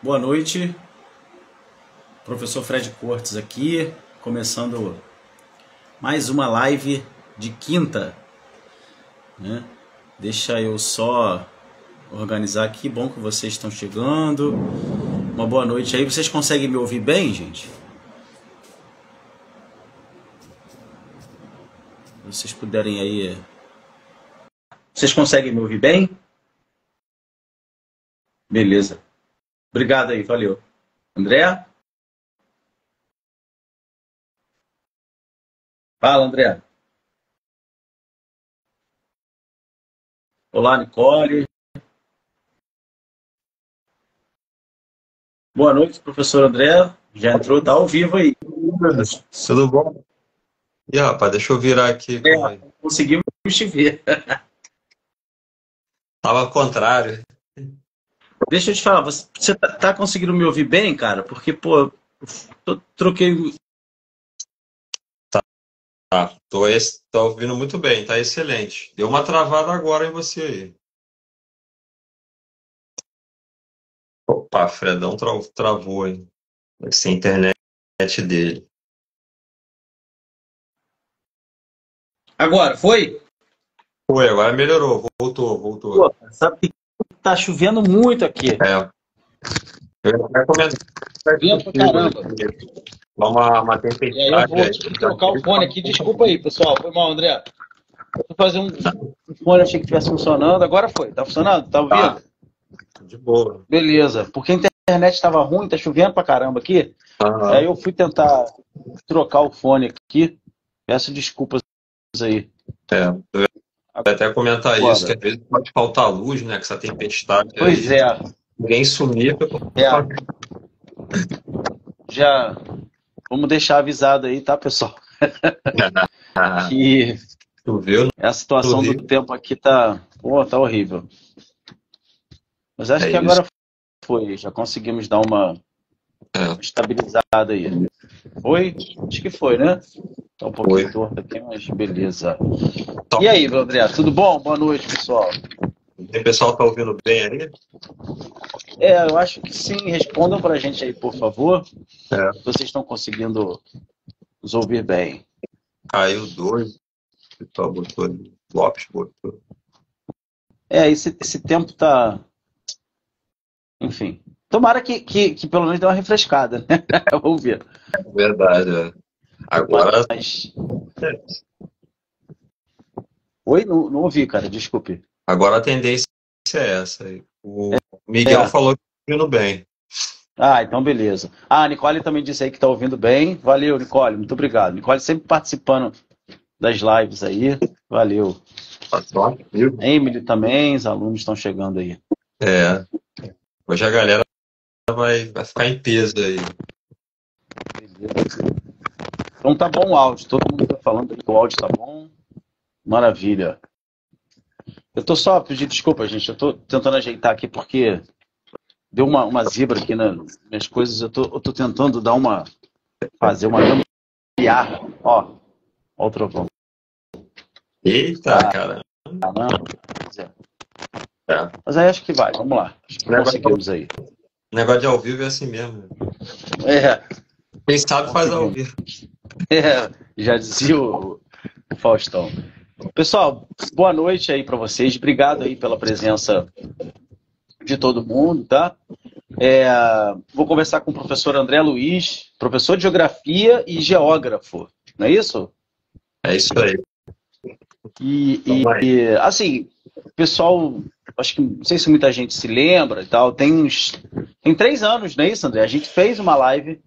Boa noite, professor Fred Cortes aqui, começando mais uma live de quinta, né? Deixa eu só organizar aqui, bom que vocês estão chegando. Uma boa noite aí, vocês conseguem me ouvir bem, gente? Se vocês puderem aí... Vocês conseguem me ouvir bem? Beleza. Obrigado aí, valeu. André? Fala, André. Olá, Nicole. Boa noite, professor André. Já entrou, tá ao vivo aí. Tudo bom? Ih, rapaz, deixa eu virar aqui, calma aí. Conseguimos te ver. Tava ao contrário. Deixa eu te falar, você tá conseguindo me ouvir bem, cara? Porque, pô, troquei. Tô ouvindo muito bem, tá excelente. Deu uma travada agora em você aí. Opa, Fredão travou, hein? Deve ser a internet dele. Agora, foi? Foi, agora melhorou, voltou. Pô, sabe que tá chovendo muito aqui. É, eu ia comentar Vento pra contigo, né? caramba. Dá uma E aí eu tempestade vou aí. ter que trocar o fone aqui. Desculpa aí, pessoal. Foi mal, André. Vou fazer um fone, achei que estivesse funcionando. Agora foi. Tá funcionando? Tá ouvindo? Tá, de boa. Beleza. Porque a internet estava ruim, tá chovendo pra caramba aqui. Aí Aham. eu fui tentar trocar o fone aqui. Peço desculpas aí. Eu ia até comentar isso, que Agora. às vezes pode faltar luz, né? Com essa tempestade Pois aí. é. Ninguém sumir, É. Já vamos deixar avisado aí, tá, pessoal? Que choveu a no situação do Rio. tempo aqui tá, pô, tá horrível. Mas acho É que isso. agora foi, já conseguimos dar uma É, estabilizada aí. Foi? Acho que foi, né? Tá um pouquinho foi. torto aqui, mas beleza. Então, E aí, André, tudo bom? Boa noite, pessoal. o pessoal tá ouvindo bem aí? É, eu acho que sim. Respondam pra gente aí, por favor, se É, vocês estão conseguindo nos ouvir bem. caiu dois. O pessoal botou ali. Lopes botou. É, esse tempo tá, enfim. Tomara que pelo menos dê uma refrescada, né? Vamos ver. É verdade, é. Agora, Mas... Oi? Não ouvi, cara, desculpe. agora a tendência é essa aí. O Miguel É. falou que tá ouvindo bem. Ah, então beleza. Ah, a Nicole também disse aí que tá ouvindo bem. Valeu, Nicole, muito obrigado. Nicole sempre participando das lives aí. Valeu. Tá só amigo. Emily também, os alunos estão chegando aí. É. Hoje a galera vai ficar em peso aí. Beleza. Então tá bom o áudio, todo mundo tá falando aí que o áudio tá bom. Maravilha. Eu tô só pedindo desculpa, gente. Eu tô tentando ajeitar aqui porque deu uma zebra aqui nas minhas coisas. Eu tô tentando fazer uma gambiarra. Ó o trovão. Eita, cara. Caramba. Pois é. É. Mas aí acho que vai, vamos lá. Acho que Negócio, conseguimos aí. negócio de ao vivo é assim mesmo. É, Quem sabe faz ao conseguimos. vivo. Já dizia o Faustão. Pessoal, boa noite aí para vocês. Obrigado aí pela presença de todo mundo, tá? Vou conversar com o professor André Luiz, professor de Geografia e geógrafo, não é isso? É isso aí. Vamos aí. Assim, pessoal, acho que não sei se muita gente se lembra e tal, tem 3 anos, não é isso, André? A gente fez uma live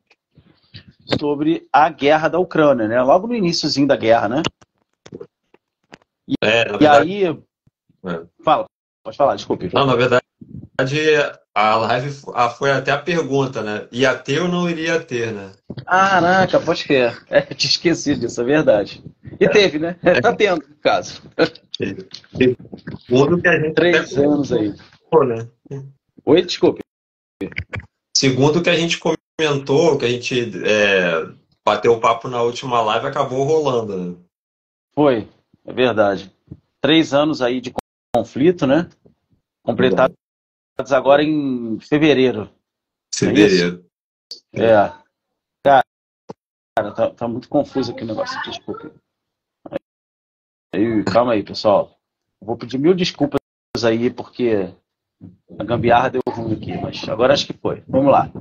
sobre a guerra da Ucrânia, né? Logo no iniciozinho da guerra, né? Na E verdade, aí, pode falar, desculpe. não, na verdade, a live foi até a pergunta, né? Ia ter ou não iria ter, né? Caraca, pode crer. Eu tinha esquecido disso, é verdade. E teve, né? Tá tendo, no caso. Segundo que a gente até 3 anos aí. comentou, né? Oi, desculpe. Segundo que a gente comentou, que a gente bateu o papo na última live, acabou rolando, né? Foi, é verdade. 3 anos aí de conflito, né? Completados agora em fevereiro. É isso? Fevereiro. É. Cara, tá muito confuso aqui o negócio. Desculpa. Calma aí, pessoal. Vou pedir mil desculpas aí, porque a gambiarra deu ruim aqui, mas agora acho que foi. Vamos lá.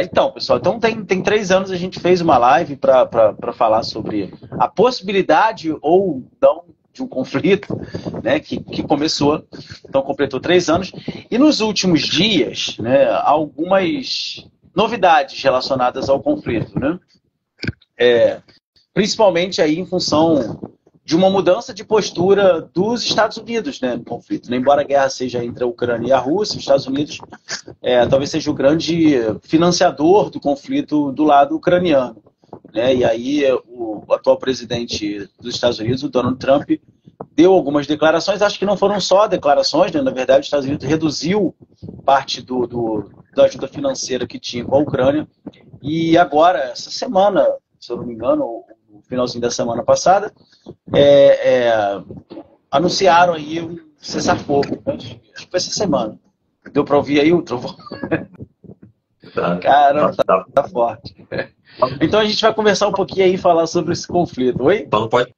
Então, pessoal, tem 3 anos a gente fez uma live para falar sobre a possibilidade ou não de um conflito, né, que começou, então completou 3 anos, e nos últimos dias, né, algumas novidades relacionadas ao conflito, né? Principalmente aí em função de uma mudança de postura dos Estados Unidos, né, no conflito. Embora a guerra seja entre a Ucrânia e a Rússia, os Estados Unidos talvez seja o grande financiador do conflito do lado ucraniano, né? E aí o atual presidente dos Estados Unidos, o Donald Trump, deu algumas declarações, acho que não foram só declarações, né? Na verdade, os Estados Unidos reduziu parte da ajuda financeira que tinha com a Ucrânia, e agora, essa semana, se eu não me engano, no finalzinho da semana passada, anunciaram aí um cessar-fogo. Acho que foi essa semana. Deu para ouvir aí o trovão? Caramba, tá forte. Então a gente vai conversar um pouquinho aí e falar sobre esse conflito. Oi? Então não pode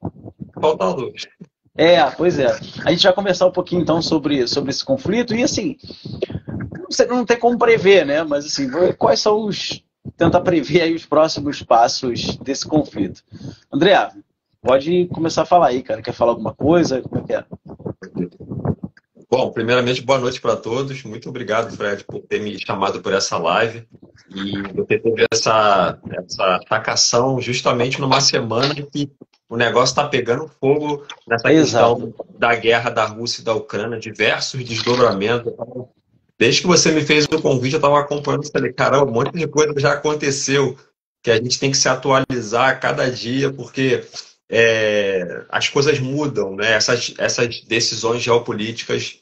faltar luz. Pois é. A gente vai conversar um pouquinho então sobre esse conflito e assim, não tem como prever, né? Mas assim, quais são tentar prever aí os próximos passos desse conflito. André, pode começar a falar aí, cara. Quer falar alguma coisa? Como é que é? Bom, primeiramente, boa noite para todos. Muito obrigado, Fred, por ter me chamado por essa live. E você teve essa tacação justamente numa semana que o negócio está pegando fogo nessa questão da guerra da Rússia e da Ucrânia, diversos desdobramentos. Desde que você me fez o convite, eu estava acompanhando e falei, caramba, um monte de coisa já aconteceu, que a gente tem que se atualizar a cada dia, porque as coisas mudam, né? Essas decisões geopolíticas,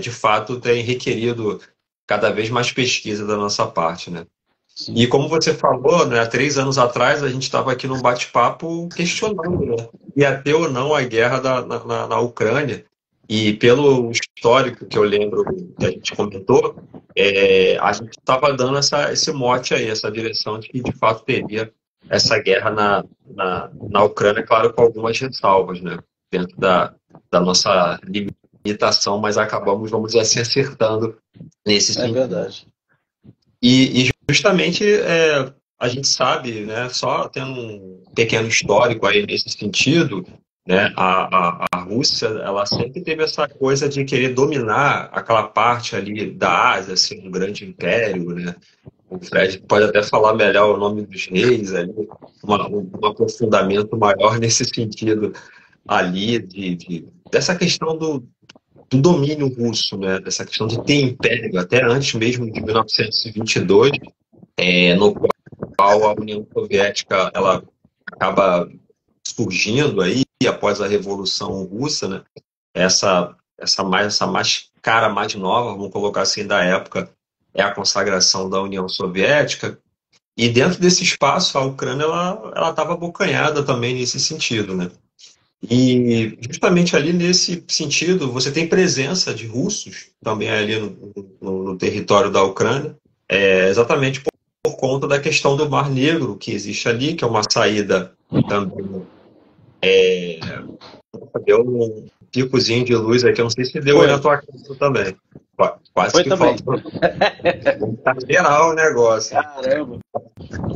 de fato, têm requerido cada vez mais pesquisa da nossa parte, né? Sim. E como você falou, né, há 3 anos atrás, a gente estava aqui num bate-papo questionando, né, ia ter ou não a guerra na Ucrânia. E pelo histórico que eu lembro que a gente comentou, a gente estava dando esse mote aí, essa direção de que de fato teria essa guerra na Ucrânia, claro, com algumas ressalvas, né, dentro da nossa limitação, mas acabamos, vamos dizer assim, acertando nesse sentido. É verdade. E justamente a gente sabe, né, só tendo um pequeno histórico aí nesse sentido, né, a Rússia, ela sempre teve essa coisa de querer dominar aquela parte ali da Ásia, assim, um grande império, né? O Fred pode até falar melhor o nome dos reis ali, um aprofundamento maior nesse sentido ali, dessa questão do domínio russo, né? Dessa questão de ter império, até antes mesmo de 1922, no qual a União Soviética ela acaba surgindo aí após a Revolução Russa, né? Essa cara mais nova, vamos colocar assim, da época, é a consagração da União Soviética. E dentro desse espaço, a Ucrânia ela estava abocanhada também nesse sentido, né? E justamente ali nesse sentido, você tem presença de russos também ali no território da Ucrânia, exatamente por conta da questão do Mar Negro que existe ali, que é uma saída também. Deu um picozinho de luz aqui, eu não sei se deu aí na tua casa também. Quase Foi que também. faltou. Tá geral o negócio. Caramba.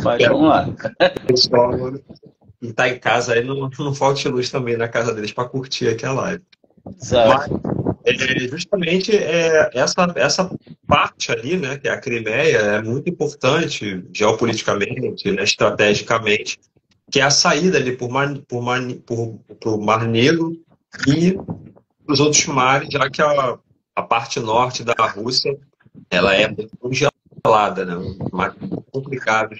Mas vamos lá. Pessoal que está em casa aí, não falte luz também na casa deles para curtir aqui a live. Exato. Mas justamente essa parte ali, né, que é a Crimeia, é muito importante geopoliticamente, né, estrategicamente, que é a saída ali por o Mar Negro e os outros mares, já que a parte norte da Rússia ela é muito congelada, né, mais complicado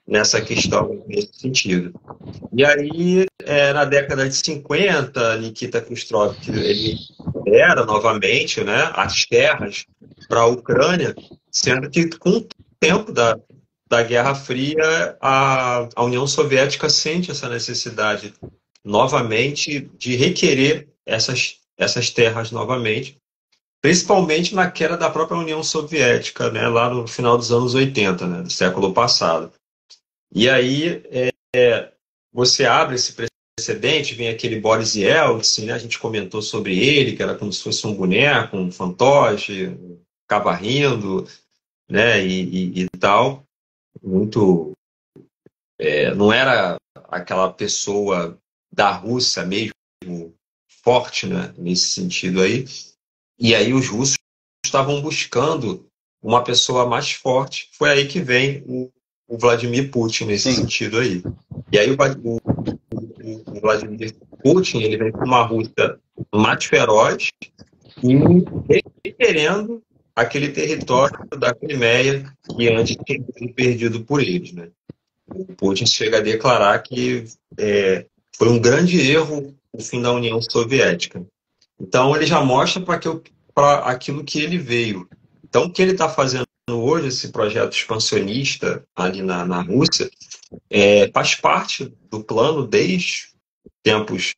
nessa questão, nesse sentido. E aí, na década de 50, Nikita Khrushchev ele era novamente, né, as terras para a Ucrânia, sendo que com o tempo da Guerra Fria, a União Soviética sente essa necessidade novamente de requerer essas terras novamente. principalmente na queda da própria União Soviética, né, lá no final dos anos 80, né, do século passado. E aí você abre esse precedente, vem aquele Boris Yeltsin, né, a gente comentou sobre ele, que era como se fosse um boneco, um fantoche, ficava rindo, né, e tal, muito... não era aquela pessoa da Rússia mesmo, forte, né, nesse sentido aí. E aí os russos estavam buscando uma pessoa mais forte. Foi aí que vem o Vladimir Putin nesse sentido aí. E aí o Vladimir Putin, ele vem com uma Rússia mais feroz e querendo aquele território da Crimeia que antes tinha sido perdido por eles, né? O Putin chega a declarar que foi um grande erro o fim da União Soviética. Então ele já mostra para aquilo que ele veio. Então o que ele está fazendo hoje, esse projeto expansionista ali na Rússia, faz parte do plano desde tempos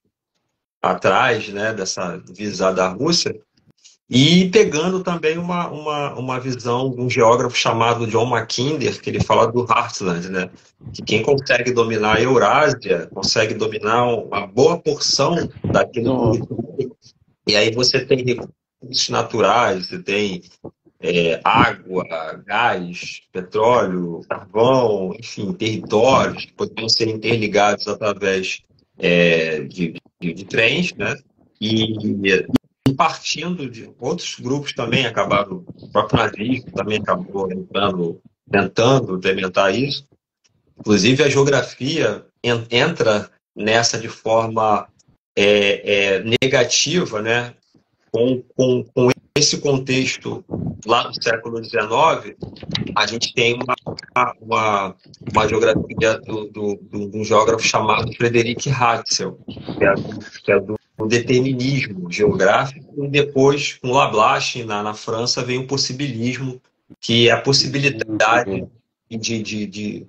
atrás, né, dessa visão da Rússia, e pegando também uma visão de um geógrafo chamado John Mackinder, que ele fala do Heartland, né? Que quem consegue dominar a Eurásia consegue dominar uma boa porção daquele território. E aí você tem recursos naturais, você tem água, gás, petróleo, carvão, enfim, territórios que poderiam ser interligados através de trens, né? E partindo de outros grupos também acabaram, o próprio nazismo também acabou tentando implementar isso. Inclusive a geografia entra nessa de forma negativa, né? Com esse contexto lá do século XIX, a gente tem uma geografia de um geógrafo chamado Frederic Hatzel, que é do determinismo geográfico, e depois, com Lablache, na França, vem o possibilismo, que é a possibilidade de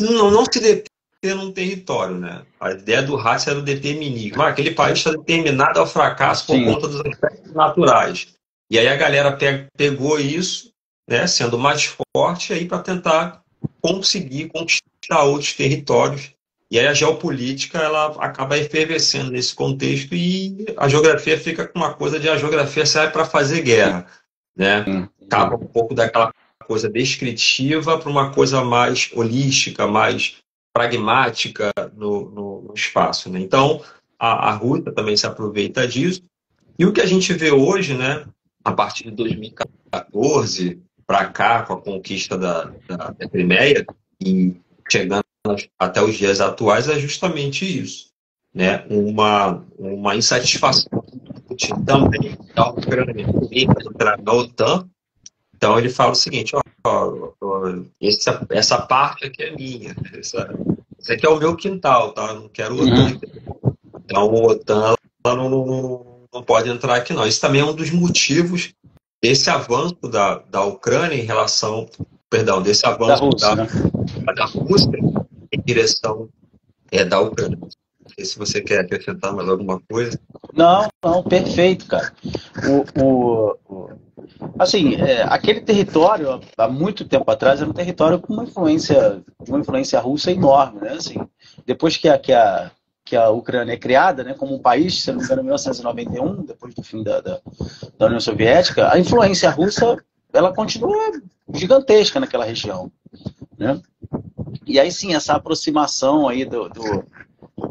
não se deter num território, né? A ideia do Hatzel era o determinismo. Aquele país está determinado ao fracasso por conta dos aspectos naturais. E aí a galera pegou isso, né, sendo mais forte, aí para tentar conseguir conquistar outros territórios. E aí a geopolítica ela acaba efervescendo nesse contexto e a geografia fica com uma coisa de a geografia serve para fazer guerra, né? Acaba um pouco daquela coisa descritiva para uma coisa mais holística, mais pragmática no espaço, né? Então a Rússia também se aproveita disso. E o que a gente vê hoje, né, a partir de 2014 para cá, com a conquista da Crimeia e chegando até os dias atuais, é justamente isso, né? Uma insatisfação também da Ucrânia em entrar na OTAN. Então ele fala o seguinte: essa parte aqui é minha, esse aqui é o meu quintal, tá? Eu não quero o OTAN. Então a OTAN não pode entrar aqui não. Isso também é um dos motivos desse avanço da Ucrânia em relação, desse avanço da Rússia em direção da Ucrânia. Não sei se você quer acrescentar mais alguma coisa. Não, perfeito, cara. Assim, aquele território, há muito tempo atrás, era um território com uma influência russa enorme, né? Assim, depois que a Ucrânia é criada, né, como um país, se não me engano, em 1991, depois do fim da União Soviética, a influência russa ela continua gigantesca naquela região, né? E aí sim, essa aproximação aí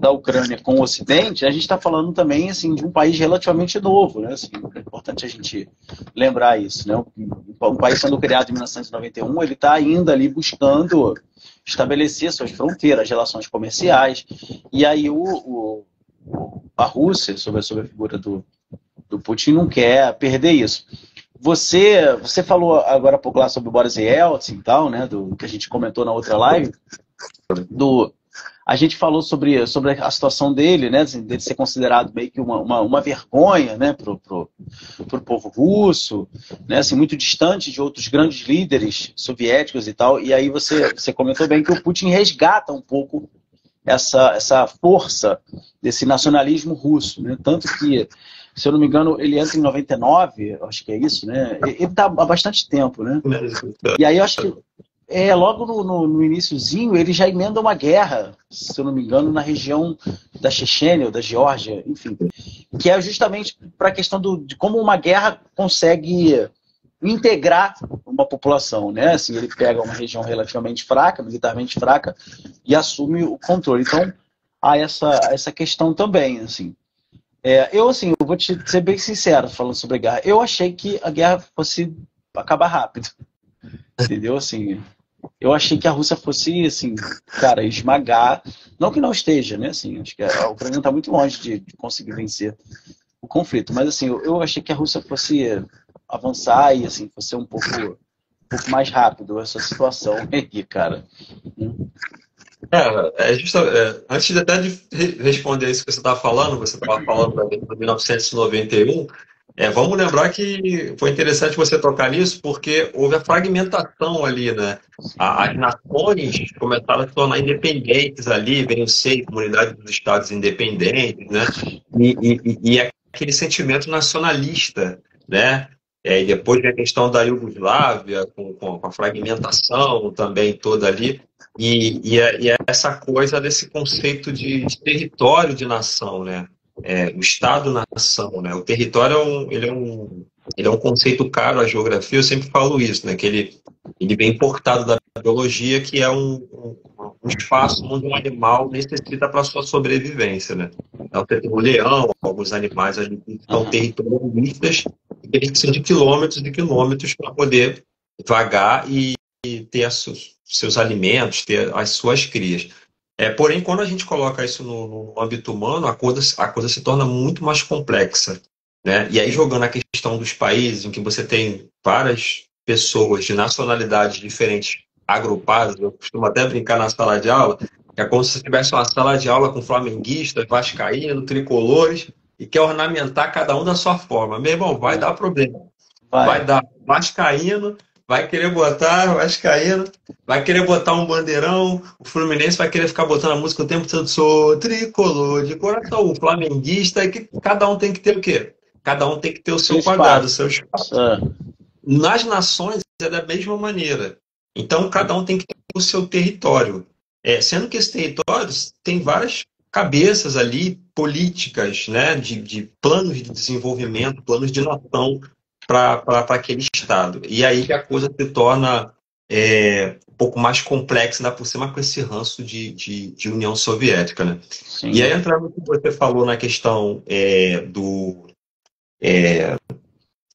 da Ucrânia com o Ocidente, a gente está falando também assim, de um país relativamente novo, né? Assim, é importante a gente lembrar isso, né? Um país sendo criado em 1991, ele está ainda ali buscando estabelecer suas fronteiras, relações comerciais, e aí a Rússia, sob a figura do Putin, não quer perder isso. Você falou agora há pouco lá sobre o Boris Yeltsin e tal, né, do que a gente comentou na outra live, a gente falou sobre a situação dele, né, dele ser considerado meio que uma vergonha, né, pro povo russo, né, assim, muito distante de outros grandes líderes soviéticos e tal, e aí você comentou bem que o Putin resgata um pouco essa força desse nacionalismo russo, né, tanto que se eu não me engano, ele entra em 99, acho que é isso, né? Ele está há bastante tempo, né? E aí eu acho que logo no iniciozinho ele já emenda uma guerra, se eu não me engano, na região da Chechênia ou da Geórgia, enfim, que é justamente para a questão de como uma guerra consegue integrar uma população, né? Assim, ele pega uma região relativamente fraca, militarmente fraca, e assume o controle. Então, há essa questão também, assim. Assim, eu vou te ser bem sincero falando sobre a guerra. Eu achei que a guerra fosse acabar rápido, entendeu? Assim, eu achei que a Rússia fosse, assim, cara, esmagar. Não que não esteja, né? Assim, acho que a Ucrânia está muito longe de conseguir vencer o conflito. Mas, assim, eu achei que a Rússia fosse avançar e, assim, fosse um pouco mais rápido essa situação aí, cara. Antes até de responder isso que você estava falando, você estava falando também de 1991. Vamos lembrar que foi interessante você tocar nisso, porque houve a fragmentação ali, né? As nações começaram a se tornar independentes ali, veio ser comunidade dos estados independentes, né? E aquele sentimento nacionalista, né? E depois vem a questão da Iugoslávia, com a fragmentação também toda ali, e essa coisa desse conceito de território de nação, né? O Estado-nação, né? O território ele é um conceito caro à geografia, eu sempre falo isso, né? Que ele vem importado da biologia, que é um espaço onde um animal necessita para sua sobrevivência, né? Então, você tem o leão, alguns animais ali que são territorialistas, que precisam de quilômetros e quilômetros para poder vagar e ter seus alimentos, ter as suas crias. Porém, quando a gente coloca isso no âmbito humano, a coisa se torna muito mais complexa, né? E aí, jogando a questão dos países, em que você tem várias pessoas de nacionalidades diferentes agrupadas, eu costumo até brincar na sala de aula, que é como se você tivesse uma sala de aula com flamenguistas, vascaínos, tricolores, e quer ornamentar cada um da sua forma. Meu irmão, vai dar problema. Vai dar vascaíno, vai querer botar vascaíno, vai querer botar um bandeirão, o Fluminense vai querer ficar botando a música o tempo todo, sou tricolor de coração, o flamenguista, é que cada um tem que ter o quê? Cada um tem que ter o seu quadrado, o seu espaço. Nas nações é da mesma maneira. Então, cada um tem que ter o seu território. Sendo que esses territórios tem várias cabeças ali políticas, né, de planos de desenvolvimento, planos de nação para aquele Estado. E aí que a coisa se torna um pouco mais complexa, ainda por cima com esse ranço de União Soviética, né? Sim. E aí, entrando no que você falou na questão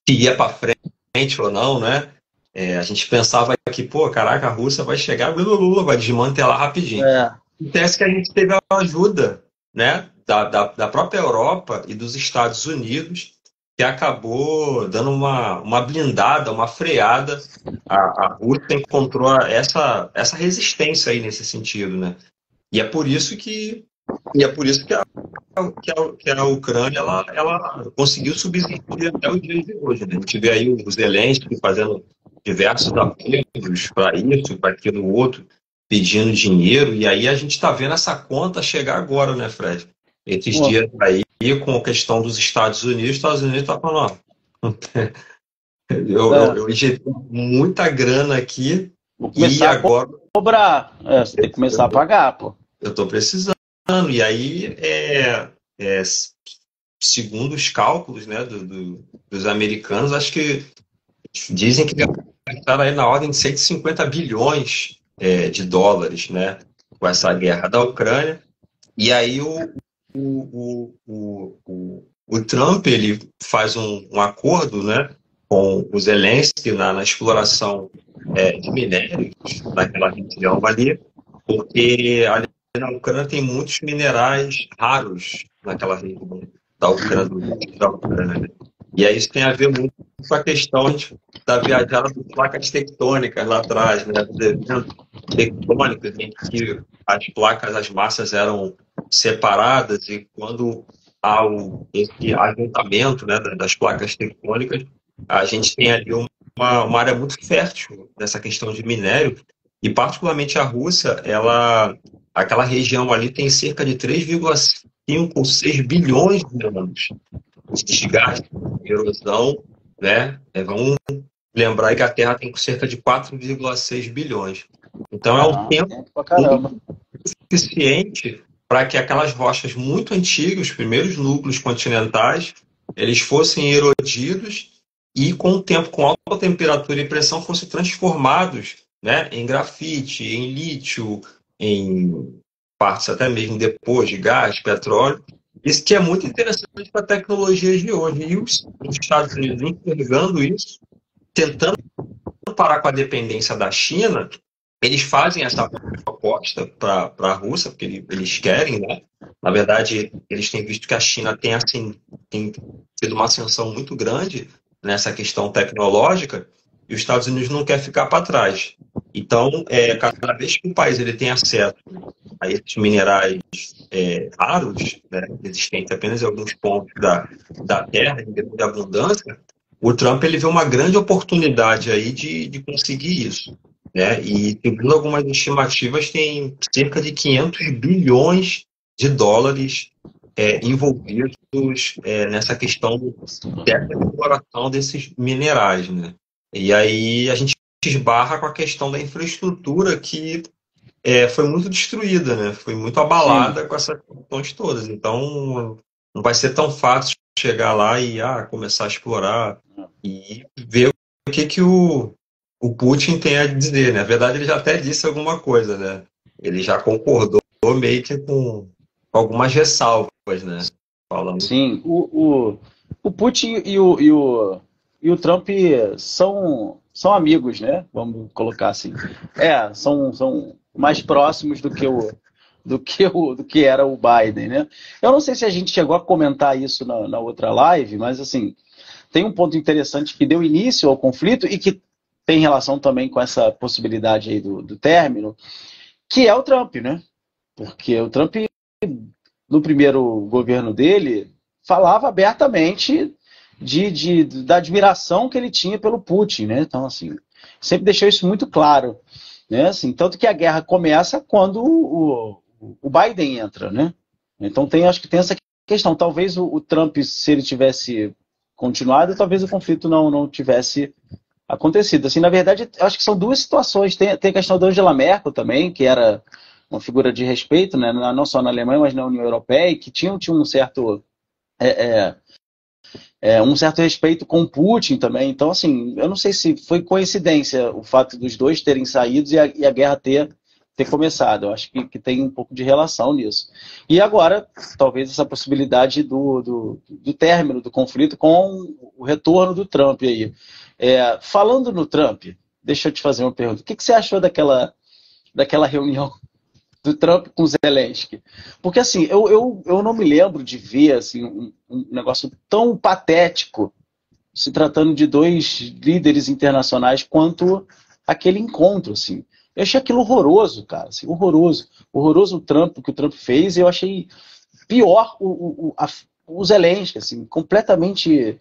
se ia para frente ou não, né? A gente pensava que, pô, caraca, a Rússia vai chegar, vai desmantelar rapidinho. Acontece que a gente teve a ajuda, né, da própria Europa e dos Estados Unidos, que acabou dando uma blindada, uma freada. A Rússia encontrou essa resistência aí nesse sentido, né? E é por isso que a Ucrânia ela conseguiu subsistir até os dias de hoje, né? A gente vê aí o Zelensky fazendo diversos apelos para isso, para aquilo outro, pedindo dinheiro, e aí a gente está vendo essa conta chegar agora, né, Fred? Esses dias aí, com a questão dos Estados Unidos está falando, ó, eu injetei muita grana aqui e agora... Cobrar, você tem que começar a pagar, pô. Eu estou precisando, e aí, segundo os cálculos, né, dos americanos, acho que dizem que gastaram aí na ordem de 150 bilhões de dólares, né, com essa guerra da Ucrânia. E aí o Trump ele faz um acordo, né, com o Zelensky na exploração de minérios naquela região ali, porque ali na Ucrânia tem muitos minerais raros naquela região da Ucrânia, né? E aí isso tem a ver muito com a questão da viajada das placas tectônicas lá atrás, né? Dos eventos tectônicos em que as placas, as massas eram separadas, e quando há esse ajuntamento, né, das placas tectônicas, a gente tem ali uma área muito fértil nessa questão de minério, e particularmente a Rússia, aquela região ali tem cerca de 3,5 ou 6 bilhões de anos. desgaste, erosão, né? Vamos lembrar que a Terra tem cerca de 4,6 bilhões. Então é um tempo tempo pra caramba. suficiente para que aquelas rochas muito antigas, os primeiros núcleos continentais, eles fossem erodidos e com o tempo, com alta temperatura e pressão, fossem transformados, né, em grafite, em lítio, em partes até mesmo depois de gás, petróleo. Isso que é muito interessante para a tecnologia de hoje. E os Estados Unidos enxergando isso, tentando parar com a dependência da China, eles fazem essa proposta para a Rússia, porque eles querem, né? Na verdade, eles têm visto que a China tem, assim, tem tido uma ascensão muito grande nessa questão tecnológica e os Estados Unidos não quer ficar para trás. Então, cada vez que o país ele tem acesso a esses minerais raros, né, existentes apenas em alguns pontos da Terra, em grande abundância, o Trump ele vê uma grande oportunidade aí de conseguir isso, né? E segundo algumas estimativas, tem cerca de 500 bilhões de dólares envolvidos nessa questão dessa exploração desses minerais, né? E aí a gente esbarra com a questão da infraestrutura que foi muito destruída, né? Foi muito abalada Sim. com essas questões todas. Então, não vai ser tão fácil chegar lá e começar a explorar e ver o que o Putin tem a dizer, né? Na verdade, ele já até disse alguma coisa, né? Ele já concordou meio que com algumas ressalvas, né? Falando. Sim, o Putin e o Trump são amigos, né? Vamos colocar assim. São mais próximos do que era o Biden, né? Eu não sei se a gente chegou a comentar isso na outra live, mas assim, tem um ponto interessante que deu início ao conflito e que tem relação também com essa possibilidade aí do término, que é o Trump, né? Porque o Trump no primeiro governo dele, falava abertamente da admiração que ele tinha pelo Putin, né? Então, assim, sempre deixou isso muito claro, né? Assim, tanto que a guerra começa quando o Biden entra, né? Então, acho que tem essa questão. Talvez o Trump, se ele tivesse continuado, talvez o conflito não tivesse acontecido. Assim, na verdade, acho que são duas situações. Tem a questão da Angela Merkel também, que era uma figura de respeito, né, não só na Alemanha, mas na União Europeia, e que tinha um certo respeito com Putin também. Então, assim, eu não sei se foi coincidência o fato dos dois terem saído e a guerra ter começado. Eu acho que tem um pouco de relação nisso. E agora, talvez essa possibilidade do término do conflito com o retorno do Trump aí. Falando no Trump, deixa eu te fazer uma pergunta. O que você achou daquela reunião do Trump com Zelensky? Porque assim, eu não me lembro de ver assim, um negócio tão patético se tratando de dois líderes internacionais quanto aquele encontro, assim. Eu achei aquilo horroroso, cara, assim, horroroso. Horroroso o que o Trump fez, e eu achei pior o Zelensky, assim, completamente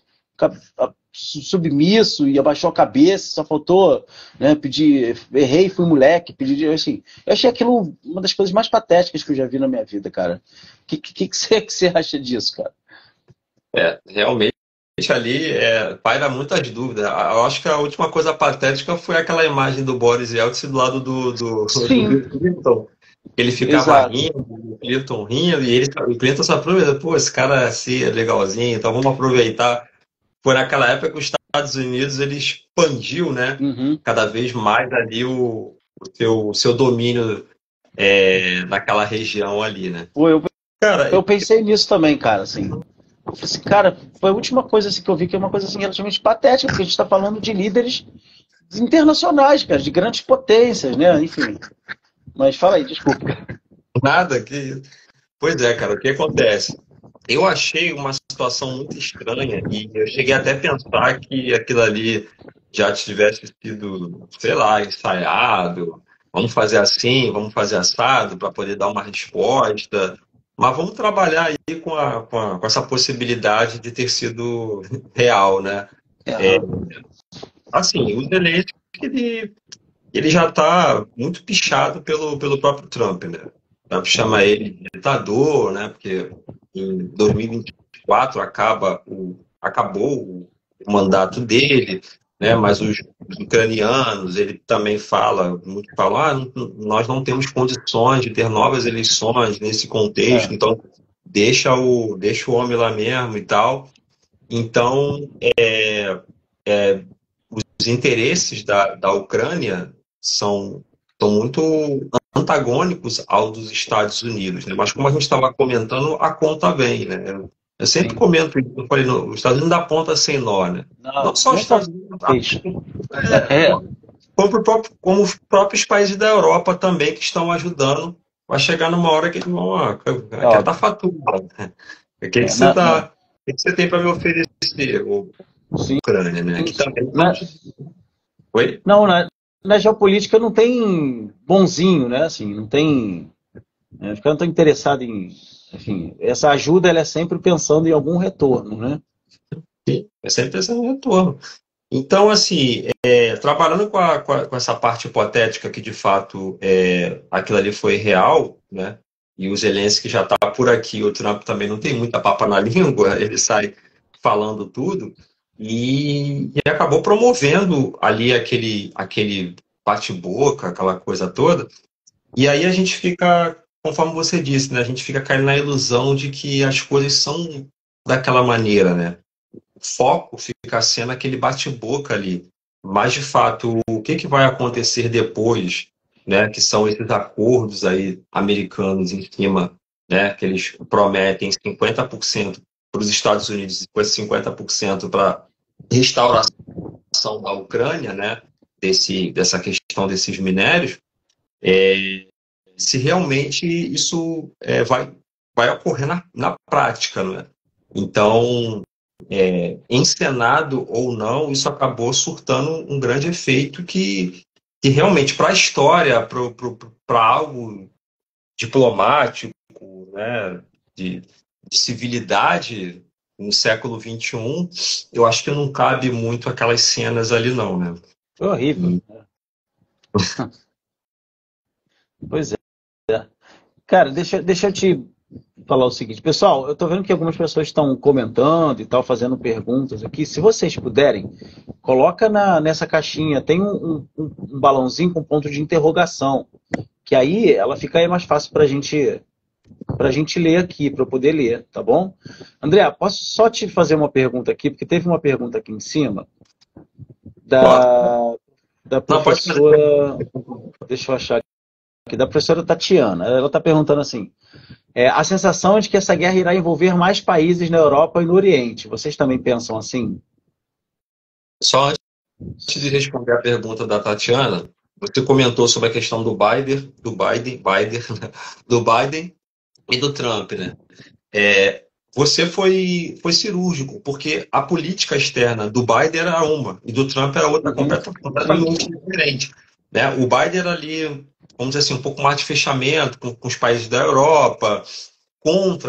submisso e abaixou a cabeça, só faltou, né, pedir, errei, fui moleque, pedir, assim, eu achei aquilo uma das coisas mais patéticas que eu já vi na minha vida, cara. Que você acha disso, cara? Realmente ali paira muitas dúvidas. Eu acho que a última coisa patética foi aquela imagem do Boris Yeltsin do lado do Sim, Bill Clinton. Ele ficava exato. rindo, o Clinton rindo, e o Clinton só aproveita, pô, esse cara assim é legalzinho, então vamos aproveitar. Foi naquela época que os Estados Unidos ele expandiu, né, Uhum. cada vez mais ali o seu domínio naquela região ali, né? Pô, Cara, eu pensei nisso também, cara, assim. Eu falei assim, cara, foi a última coisa assim, que eu vi que é uma coisa assim, relativamente patética, porque a gente está falando de líderes internacionais, cara, de grandes potências, né? Enfim. Mas fala aí, desculpa. nada que. Pois é, cara, o que acontece? Eu achei uma situação muito estranha e eu cheguei até a pensar que aquilo ali já tivesse sido, sei lá, ensaiado. Vamos fazer assim, vamos fazer assado para poder dar uma resposta. Mas vamos trabalhar aí com essa possibilidade de ter sido real, né? É, Aham. assim, o Zelensky, ele já está muito pichado pelo próprio Trump, né? O Trump chama ele de ditador, né? Porque em 2024 2024 acabou o mandato dele, né? Mas os ucranianos, ele também muitos falam, nós não temos condições de ter novas eleições nesse contexto, então deixa o homem lá mesmo e tal. Então, os interesses da Ucrânia são muito antagônicos aos dos Estados Unidos, né? Mas como a gente estava comentando, a conta vem, né? Eu sempre Sim. comento, eu falei, os Estados Unidos dá ponta sem nó, né? Não só os Estados Unidos, como os próprios países da Europa também que estão ajudando, vai chegar numa hora que eles vão, aqui tá fatura. O que você tem para me oferecer, sim, Ucrânia, né? Aqui também. Oi? Não, na geopolítica não tem bonzinho, né? Assim, não tem. Os caras não estão interessados em. Enfim, essa ajuda ela é sempre pensando em algum retorno, né? Sim, é sempre esse retorno. Então, assim, trabalhando com essa parte hipotética que de fato aquilo ali foi real, né? E o Zelensky já está por aqui, o Trump também não tem muita papa na língua, ele sai falando tudo, e acabou promovendo ali aquele bate-boca, aquela coisa toda. E aí a gente fica, conforme você disse, né? A gente fica caindo na ilusão de que as coisas são daquela maneira, né? Foco fica sendo aquele bate-boca ali. Mas, de fato, o que vai acontecer depois, né, que são esses acordos aí americanos em cima, né, que eles prometem 50% para os Estados Unidos e depois 50% para restauração da Ucrânia, né, dessa questão desses minérios, se realmente isso vai ocorrer na prática, não é? Então, encenado ou não, isso acabou surtando um grande efeito que realmente, para a história, para algo diplomático, né, de civilidade no século XXI, eu acho que não cabe muito aquelas cenas ali, não, né? Foi horrível. Pois é. Cara, deixa eu te falar o seguinte. Pessoal, eu tô vendo que algumas pessoas estão comentando e tal, fazendo perguntas aqui. Se vocês puderem, coloca nessa caixinha, tem um balãozinho com ponto de interrogação, que aí ela fica aí mais fácil pra gente ler aqui, para eu poder ler, tá bom? André, posso só te fazer uma pergunta aqui, porque teve uma pergunta aqui em cima da professora. Deixa eu achar aqui, da professora Tatiana. Ela está perguntando assim: a sensação é de que essa guerra irá envolver mais países na Europa e no Oriente. Vocês também pensam assim? Só antes de responder a pergunta da Tatiana, você comentou sobre a questão do Biden e do Trump, né? Você foi cirúrgico, porque a política externa do Biden era uma e do Trump era outra, completamente diferente, né? O Biden era ali, vamos dizer assim, um pouco mais de fechamento com os países da Europa,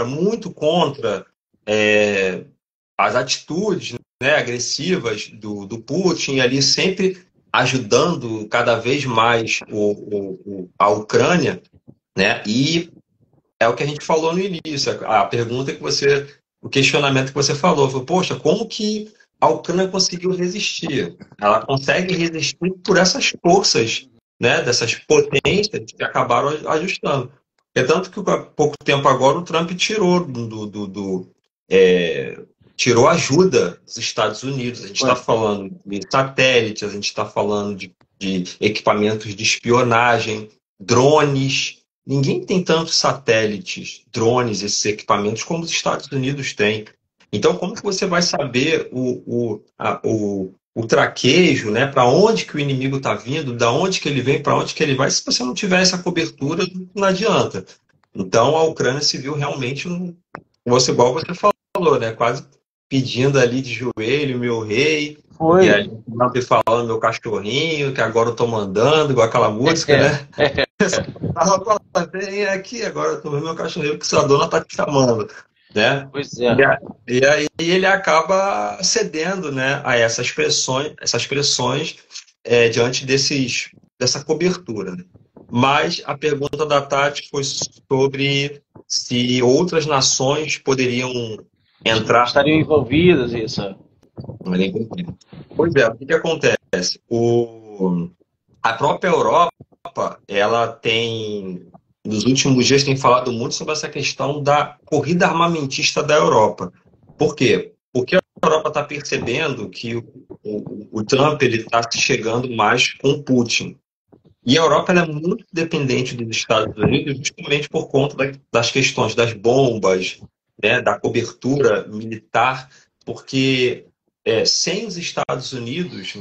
muito contra as atitudes, né, agressivas do Putin, ali sempre ajudando cada vez mais a Ucrânia, né? E é o que a gente falou no início, a pergunta o questionamento que você falou, foi, poxa, como que a Ucrânia conseguiu resistir? Ela consegue resistir por essas forças, né, dessas potências que acabaram ajustando. É tanto que há pouco tempo agora o Trump tirou tirou ajuda dos Estados Unidos. A gente está falando de satélites, a gente está falando de equipamentos de espionagem, drones. Ninguém tem tantos satélites, drones, esses equipamentos como os Estados Unidos têm. Então, como que você vai saber o traquejo, né? Para onde que o inimigo está vindo, da onde que ele vem, para onde que ele vai? Se você não tiver essa cobertura, não adianta. Então, a Ucrânia se viu realmente, igual você falou, né? Quase pedindo ali de joelho, meu rei. Foi. E aí, falando meu cachorrinho, que agora eu tô mandando, igual aquela música, né? Vem aqui, agora eu tô vendo meu cachorrinho, que sua dona tá te chamando, né? Pois é. E aí ele acaba cedendo, né, a essas pressões diante dessa cobertura, né? Mas a pergunta da Tati foi sobre se outras nações poderiam entrar. Estariam envolvidas, isso. Pois é, o que acontece? A própria Europa, ela tem, nos últimos dias, tem falado muito sobre essa questão da corrida armamentista da Europa. Por quê? Porque a Europa está percebendo que o Trump está chegando mais com o Putin. E a Europa ela é muito dependente dos Estados Unidos justamente por conta das questões das bombas, né, da cobertura militar, porque sem os Estados Unidos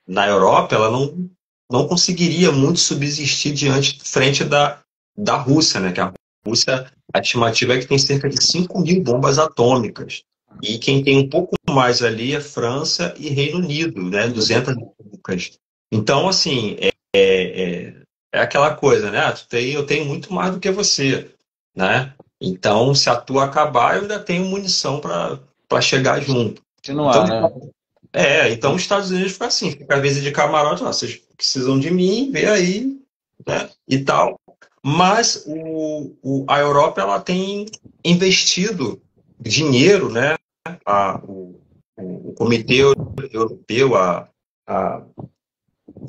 na Europa, ela não conseguiria muito subsistir frente da Rússia, né, que a Rússia, a estimativa é que tem cerca de 5.000 bombas atômicas. E quem tem um pouco mais ali é França e Reino Unido, né, 200 bombas. Então, assim, é aquela coisa, né? Eu tenho muito mais do que você, né? Então, se a tua acabar, eu ainda tenho munição para chegar junto. Então, Continuar, né? então os Estados Unidos fica assim, fica às vezes de camarote, vocês precisam de mim, vê aí, né? E tal. Mas a Europa ela tem investido dinheiro, né? O Comitê Europeu,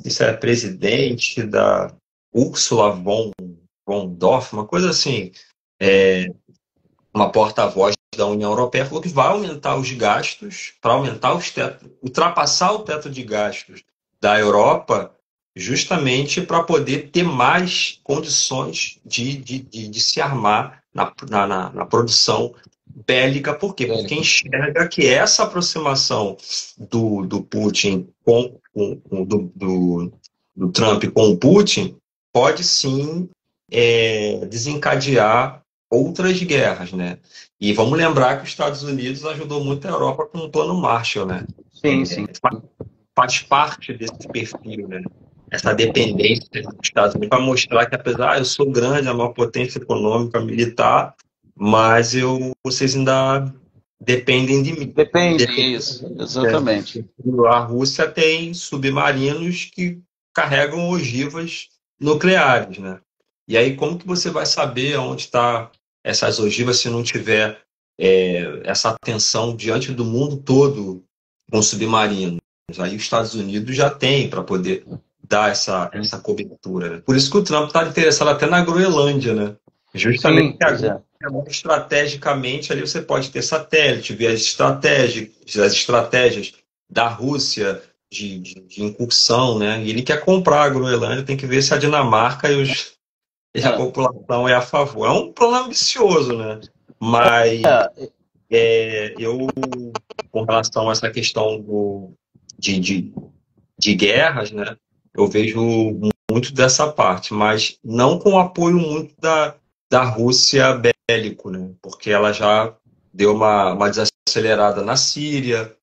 isso é presidente da Ursula von Dorf, uma coisa assim, uma porta-voz da União Europeia falou que vai aumentar os gastos, para aumentar ultrapassar o teto de gastos da Europa, justamente para poder ter mais condições de se armar na produção bélica. Por quê? Porque enxerga que essa aproximação do Putin do Trump com o Putin pode sim desencadear outras guerras, né? E vamos lembrar que os Estados Unidos ajudou muito a Europa com o Plano Marshall, né? Sim, sim. Faz parte desse perfil, né? Essa dependência dos Estados Unidos para mostrar que apesar eu sou grande, a maior potência econômica, militar, mas vocês ainda dependem de mim. Depende, isso, exatamente. A Rússia tem submarinos que carregam ogivas nucleares, né? E aí como que você vai saber onde está essas ogivas se não tiver essa atenção diante do mundo todo com submarinos? Aí os Estados Unidos já tem para poder dar essa cobertura, né? Por isso que o Trump está interessado até na Groenlândia, né? Justamente estrategicamente ali você pode ter satélite, ver as estratégias da Rússia de incursão, né? E ele quer comprar a Groenlândia, tem que ver se a Dinamarca e a população é a favor. É um plano ambicioso, né? Mas com relação a essa questão de guerras, né? Eu vejo muito dessa parte, mas não com apoio muito da Rússia bélico, né? Porque ela já deu uma desacelerada na Síria,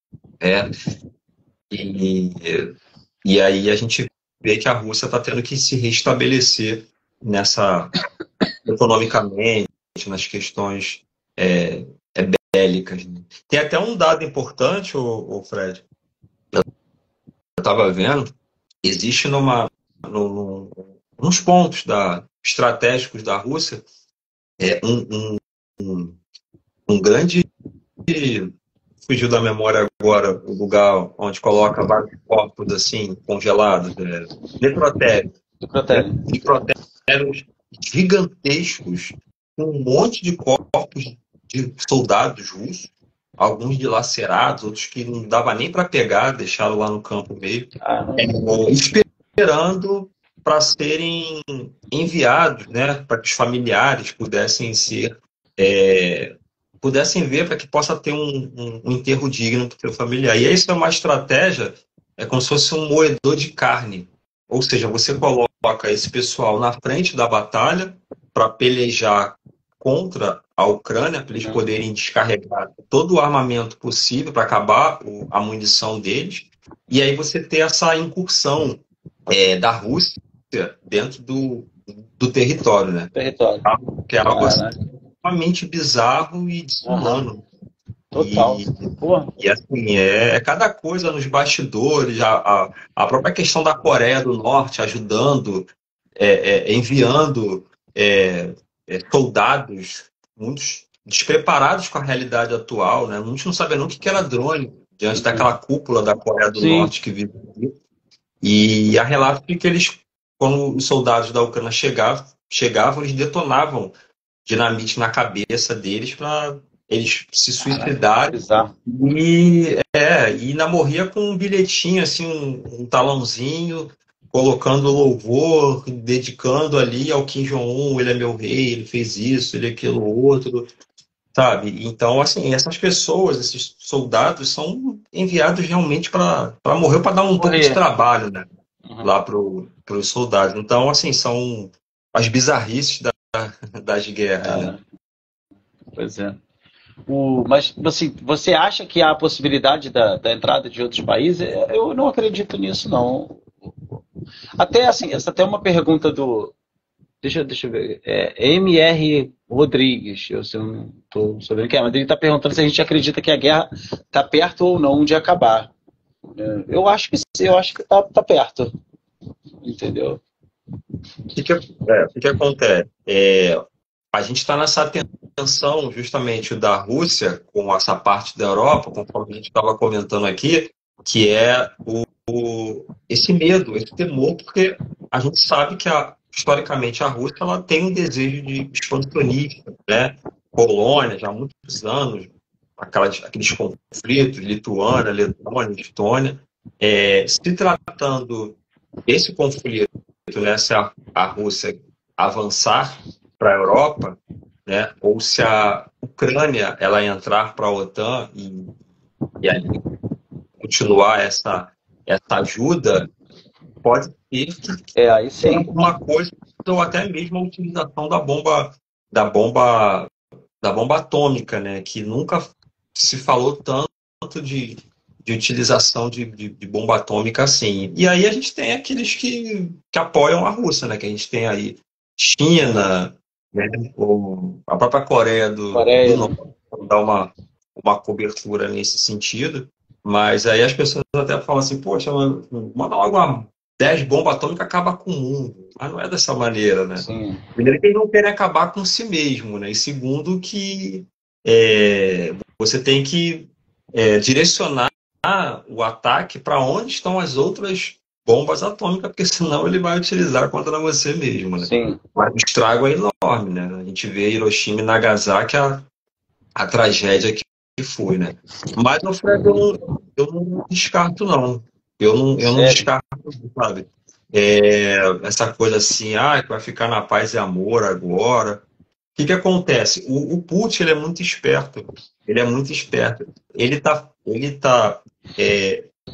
e aí a gente vê que a Rússia está tendo que se restabelecer economicamente, nas questões bélicas, né? Tem até um dado importante, o Fred, eu estava vendo, existe nos pontos estratégicos da Rússia um grande, fugiu da memória agora, o lugar onde coloca vários corpos assim, congelados, necrotérios gigantescos, com um monte de corpos de soldados russos, alguns dilacerados, outros que não dava nem para pegar, deixaram lá no campo meio, esperando para serem enviados, né, para que os familiares pudessem ver, para que possa ter um enterro digno para o seu familiar. E isso é uma estratégia, é como se fosse um moedor de carne. Ou seja, você coloca esse pessoal na frente da batalha para pelejar contra a Ucrânia, para eles poderem descarregar todo o armamento possível para acabar a munição deles. E aí você ter essa incursão da Rússia dentro do território, né? Que é algo extremamente bizarro e desumano. Total. E assim, cada coisa nos bastidores, a própria questão da Coreia do Norte ajudando, enviando soldados, muitos despreparados com a realidade atual, né? A gente não sabia nem o que era drone, diante daquela cúpula da Coreia do Sim. Norte que vive aqui. E há relatos de que eles, quando os soldados da Ucrânia chegavam, eles detonavam dinamite na cabeça deles para eles se suicidarem. Bizarro. E ainda morria com um bilhetinho, assim, um talãozinho, colocando louvor, dedicando ali ao Kim Jong-un, ele é meu rei, ele fez isso, ele é aquilo outro, sabe? Então, assim, essas pessoas, esses soldados, são enviados realmente para morrer, para dar um pouco de Morrer. trabalho, né? Uhum. Lá para os soldados. Então, assim, são as bizarrices das guerras, né? Pois é. Mas assim, você acha que há a possibilidade da entrada de outros países? Eu não acredito nisso, não. Até assim, essa até é uma pergunta do. Deixa eu ver. MR Rodrigues, eu não estou sabendo quem é, mas ele está perguntando se a gente acredita que a guerra está perto ou não de acabar. Eu acho que sim, eu acho que tá perto. Entendeu? O que acontece? A gente está nessa tensão justamente da Rússia com essa parte da Europa, conforme a gente estava comentando aqui, que é esse medo, esse temor, porque a gente sabe que historicamente a Rússia ela tem um desejo de expansionista, né? Colônia, já há muitos anos, aqueles conflitos, Lituânia, Letônia, Estônia. Se tratando esse conflito, né, se a Rússia avançar para a Europa, né, ou se a Ucrânia ela entrar para a OTAN e aí continuar essa ajuda, pode ser que Aí sim. alguma coisa, ou até mesmo a utilização da bomba, da bomba atômica, né, que nunca se falou tanto de utilização de bomba atômica assim. E aí a gente tem aqueles que apoiam a Rússia, né, que a gente tem aí China, né, ou a própria Coreia do Coreia, né? Norte, dar uma cobertura nesse sentido. Mas aí as pessoas até falam assim, poxa, manda logo 10 bombas atômicas acaba com o mundo. Mas não é dessa maneira, né? Sim. Primeiro que eles não querem acabar com si mesmo, né? E segundo que você tem que direcionar o ataque para onde estão as outras bombas atômicas, porque senão ele vai utilizar contra você mesmo, né? Sim. Mas o estrago é enorme, né? A gente vê Hiroshima e Nagasaki, a tragédia que foi, né? Mas, Alfredo, eu não descarto, não. Eu não Sério. descarto, sabe? Essa coisa assim, que vai ficar na paz e amor agora. O que acontece? O Putin ele é muito esperto. Ele é muito esperto. Ele tá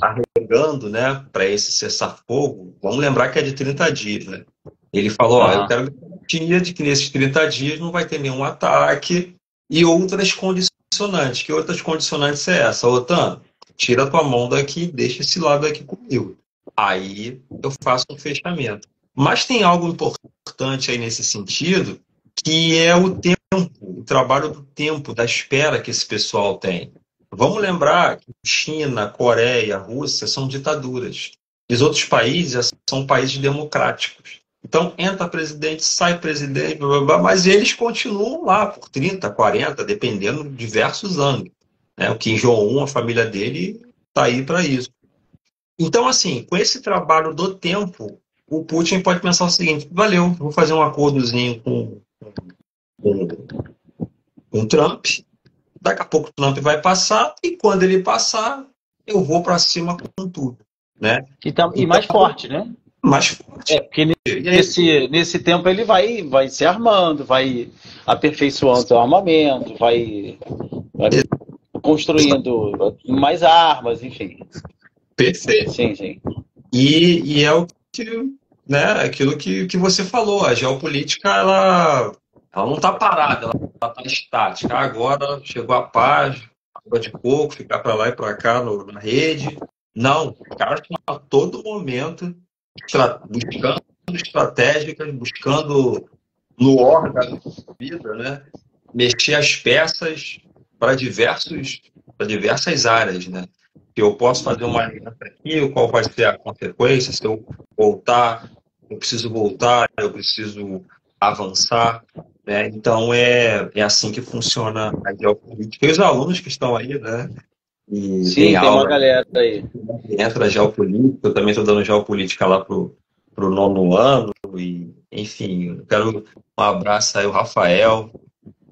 arregando, né, para esse cessar-fogo. Vamos lembrar que é de 30 dias, né? Ele falou, eu quero garantia de que nesses 30 dias não vai ter nenhum ataque e outras condicionantes. Que outras condicionantes é essa? OTAN, tira a tua mão daqui e deixa esse lado aqui comigo. Aí eu faço um fechamento. Mas tem algo importante aí nesse sentido, que é o tempo, o trabalho do tempo, da espera que esse pessoal tem. Vamos lembrar que China, Coreia, Rússia são ditaduras. E os outros países são países democráticos. Então, entra presidente, sai presidente, blá, blá, blá, mas eles continuam lá por 30, 40, dependendo de diversos anos. Né? O Kim Jong-un, a família dele, está aí para isso. Então, assim, com esse trabalho do tempo, o Putin pode pensar o seguinte: valeu, vou fazer um acordozinho com o Trump, daqui a pouco o Trump vai passar, e quando ele passar, eu vou para cima com tudo. Né? E mais forte, né? Mais forte. Porque nesse tempo ele vai se armando, vai aperfeiçoando o armamento, vai construindo mais armas, enfim. Perfeito. Sim. E é o que, né, aquilo que você falou, a geopolítica ela não está parada, ela está estática. Agora chegou a paz, água de coco, ficar para lá e para cá na rede. Não, os caras estão a todo momento buscando estratégicas, buscando no órgão da vida, né, mexer as peças para diversas áreas, né? Eu posso fazer uma aliança aqui, qual vai ser a consequência se eu voltar, eu preciso avançar. né? Então é assim que funciona a geopolítica. E os alunos que estão aí, né? E tem Sim, tem uma aula galera aí. dentro da geopolítica, eu também estou dando geopolítica lá pro nono ano, e enfim, eu quero um abraço aí, o Rafael,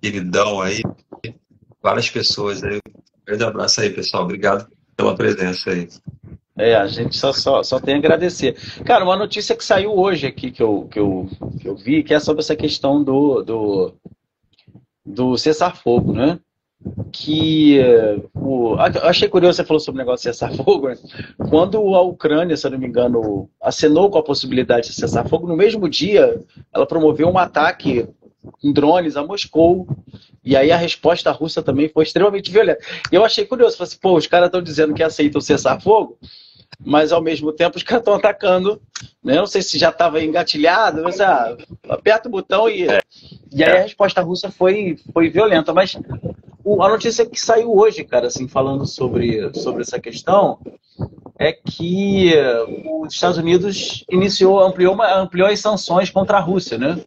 queridão aí, várias pessoas aí. Um grande abraço aí, pessoal. Obrigado pela presença aí. A gente só tem a agradecer. Cara, uma notícia que saiu hoje aqui que eu vi, que é sobre essa questão do cessar-fogo, né? Eu achei curioso você falou sobre o negócio de cessar-fogo, né? Quando a Ucrânia, se eu não me engano, acenou com a possibilidade de cessar-fogo, no mesmo dia ela promoveu um ataque com drones a Moscou, e aí a resposta russa também foi extremamente violenta. E eu achei curioso, falei assim, pô, os caras estão dizendo que aceitam cessar-fogo, mas ao mesmo tempo os caras estão atacando, né? Não sei se já estava engatilhado, mas aperta o botão e aí a resposta russa foi violenta, mas a notícia que saiu hoje, cara, assim, falando sobre essa questão, é que os Estados Unidos ampliou as sanções contra a Rússia, né?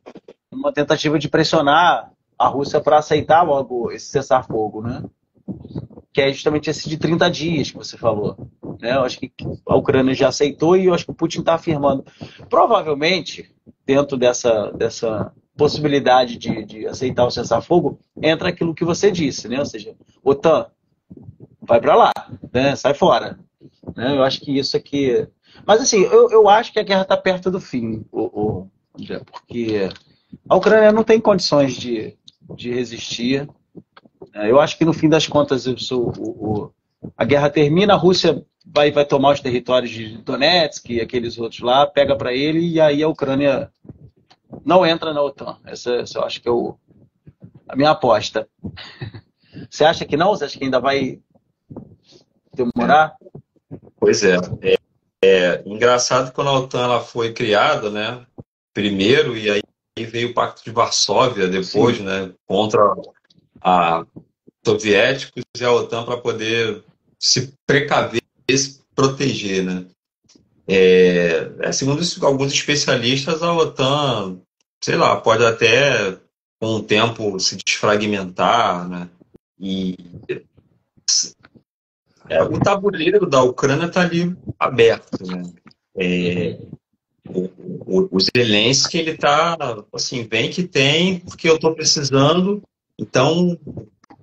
Uma tentativa de pressionar a Rússia para aceitar logo esse cessar-fogo, né? Que é justamente esse de 30 dias que você falou. Né? Eu acho que a Ucrânia já aceitou e eu acho que o Putin está afirmando. Provavelmente, dentro dessa possibilidade de aceitar o cessar-fogo, entra aquilo que você disse, né? Ou seja, OTAN, vai para lá, né? Sai fora. Né? Eu acho que isso aqui. Mas assim, eu acho que a guerra está perto do fim, André, porque a Ucrânia não tem condições de resistir. Eu acho que no fim das contas a guerra termina, a Rússia vai tomar os territórios de Donetsk e aqueles outros lá, pega para ele e aí a Ucrânia não entra na OTAN. Essa eu acho que é a minha aposta. Você acha que não? Você acha que ainda vai demorar? Pois é. Engraçado que quando a OTAN ela foi criada, né? Primeiro, e aí veio o Pacto de Varsóvia depois, Sim. né? Contra a soviéticos e a OTAN para poder se precaver e se proteger, né? Segundo alguns especialistas, a OTAN, sei lá, pode até com o tempo se desfragmentar, né? E o tabuleiro da Ucrânia está ali aberto, né? O Zelensky, ele está assim, vem que tem, porque eu estou precisando, então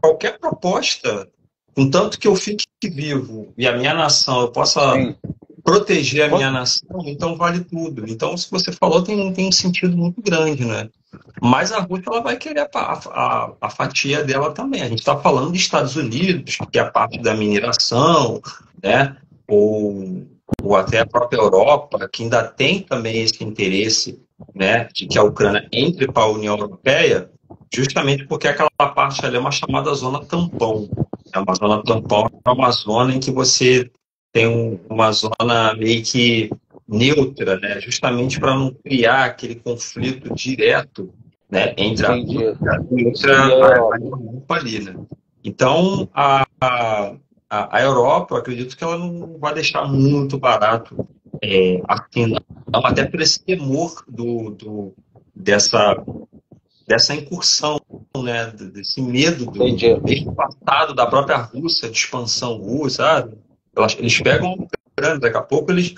qualquer proposta, contanto que eu fique vivo e a minha nação, eu possa Sim. proteger a minha nação, então vale tudo. Então, se você falou, tem um sentido muito grande, né? Mas a Rússia ela vai querer a fatia dela também. A gente está falando de Estados Unidos, que é a parte da mineração, né? Ou até a própria Europa, que ainda tem também esse interesse, né, de que a Ucrânia entre para a União Europeia, justamente porque aquela parte ali é uma chamada zona tampão. É uma zona tampão, é uma zona em que você tem uma zona meio que neutra, né, justamente para não criar aquele conflito direto, né, entre a Entendi. Rússia e Seria a a Europa. Europa ali, né. Então, a Europa, eu acredito que ela não vai deixar muito barato assim, não, até por esse temor dessa incursão, né, desse medo Entendi. mesmo passado da própria Rússia, de expansão russa, sabe? Eles pegam grande, daqui a pouco eles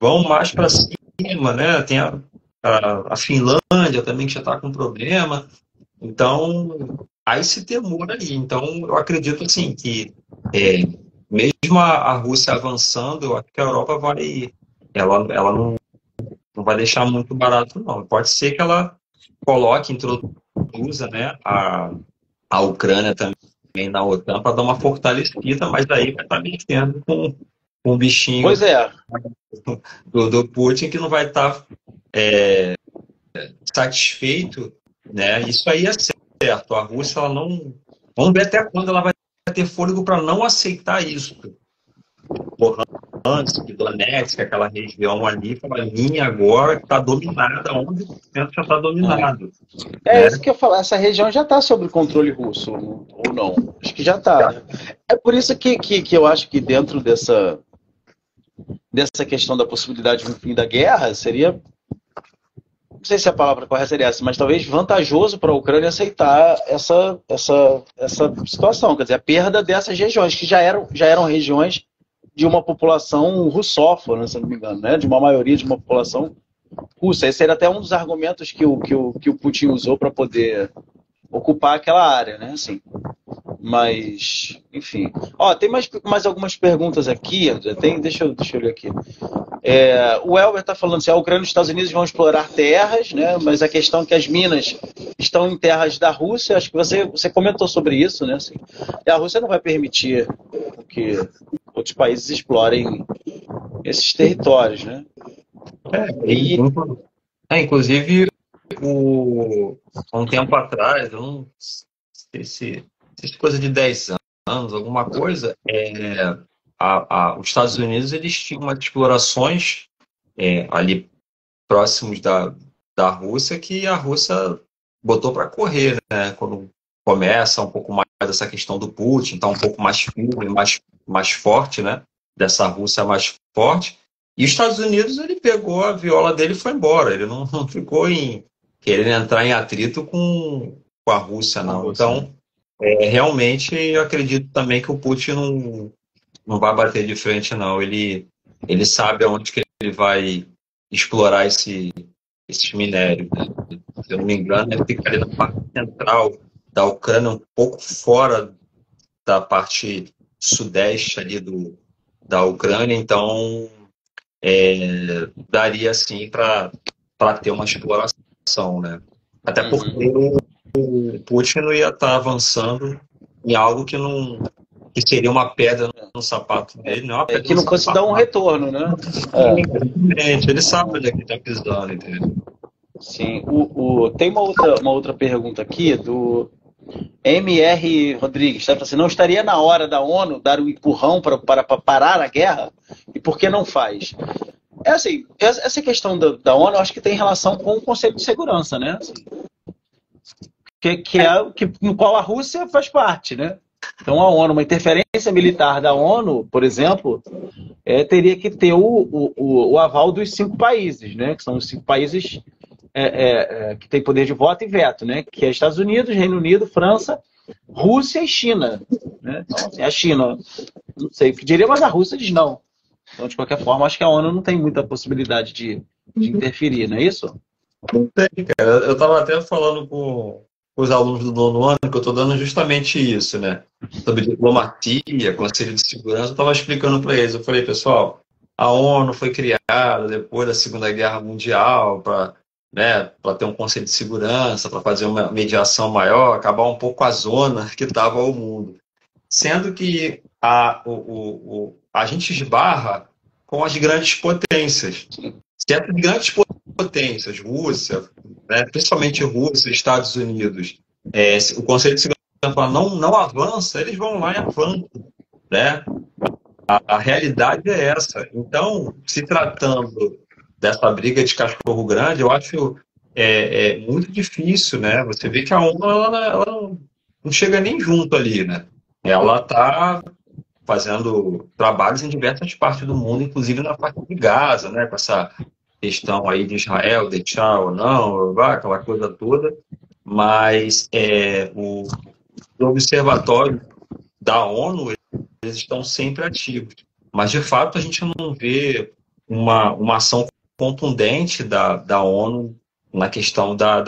vão mais para cima, né? Tem a Finlândia também que já está com problema. Então, há esse temor aí. Então, eu acredito assim que mesmo a Rússia avançando, eu acho que a Europa ela não vai deixar muito barato, não. Pode ser que ela introduza, né, a Ucrânia também na OTAN para dar uma fortalecida, mas daí vai estar mexendo com o bichinho Pois é. do Putin que não vai estar satisfeito, né? Isso aí é certo. A Rússia, ela não. Vamos ver até quando ela vai ter fôlego para não aceitar isso. Luhansk, Donetsk, aquela região ali, a linha agora está dominada, 11% já está dominado. É Né? isso que eu ia falar. Essa região já está sob controle russo, ou não? Acho que já está. É por isso que eu acho que dentro dessa questão da possibilidade de um fim da guerra, seria sei se a palavra correta seria essa, mas talvez vantajoso para a Ucrânia aceitar essa situação, quer dizer, a perda dessas regiões, que já eram regiões de uma população russófona, se não me engano, né? De uma maioria de uma população russa. Esse era até um dos argumentos que o Putin usou para poder ocupar aquela área, né? Assim, mas, enfim. Ó, tem mais algumas perguntas aqui, André. Deixa eu ler aqui. O Elber está falando assim, a Ucrânia e os Estados Unidos vão explorar terras, né? Mas a questão é que as minas estão em terras da Rússia, acho que você comentou sobre isso, né? Assim, e a Rússia não vai permitir que outros países explorem esses territórios, né? Inclusive, há um tempo atrás, eu não sei se coisa de 10 anos, alguma coisa, os Estados Unidos eles tinham umas explorações ali próximos da Rússia que a Rússia botou para correr, né? Quando começa um pouco mais essa questão do Putin, tá um pouco mais firme, mais forte, né? Dessa Rússia mais forte. E os Estados Unidos, ele pegou a viola dele e foi embora. Ele não ficou querendo entrar em atrito com a Rússia, não. Então, realmente, eu acredito também que o Putin não vai bater de frente, não. Ele sabe aonde que ele vai explorar esses minérios, né? Se eu não me engano, ele fica ali na parte central da Ucrânia, um pouco fora da parte sudeste ali da Ucrânia. Então, daria sim para ter uma exploração, né? Até porque o Putin não ia estar avançando em algo que seria uma pedra no sapato dele, não é uma pedra que não fosse dar um retorno, né? Ele sabe onde é que está pisando, entendeu? Sim. Tem uma outra pergunta aqui do MR Rodrigues, tá? Assim, não estaria na hora da ONU dar um empurrão para parar a guerra? E por que não faz? Assim, essa questão da ONU, eu acho que tem relação com o Conselho de Segurança, né? Assim, no qual a Rússia faz parte, né? Então a ONU, uma interferência militar da ONU, por exemplo, teria que ter o aval dos 5 países, né? Que são os 5 países que têm poder de voto e veto, né? Que é Estados Unidos, Reino Unido, França, Rússia e China, né? Então, assim, a China, não sei o que diria, mas a Rússia diz não. Então, de qualquer forma, acho que a ONU não tem muita possibilidade de interferir, não é isso? Não tem, cara. Eu estava até falando com os alunos do nono ano, que eu estou dando justamente isso, né? Sobre diplomacia, Conselho de Segurança, eu estava explicando para eles. Eu falei, pessoal, a ONU foi criada depois da Segunda Guerra Mundial para ter um Conselho de Segurança, para fazer uma mediação maior, acabar um pouco a zona que estava o mundo. Sendo que a gente esbarra com as grandes potências. Se as grandes potências, Rússia, né, principalmente Rússia e Estados Unidos, o Conselho de Segurança fala, não avança, eles vão lá e avançam, né? A realidade é essa. Então, se tratando dessa briga de cachorro grande, eu acho muito difícil, né? Você vê que a ONU ela não chega nem junto ali, né? Ela está fazendo trabalhos em diversas partes do mundo, inclusive na parte de Gaza, né? Com essa questão aí de Israel deixar ou não, aquela coisa toda, mas o observatório da ONU, eles estão sempre ativos, mas de fato a gente não vê uma ação contundente da ONU na questão da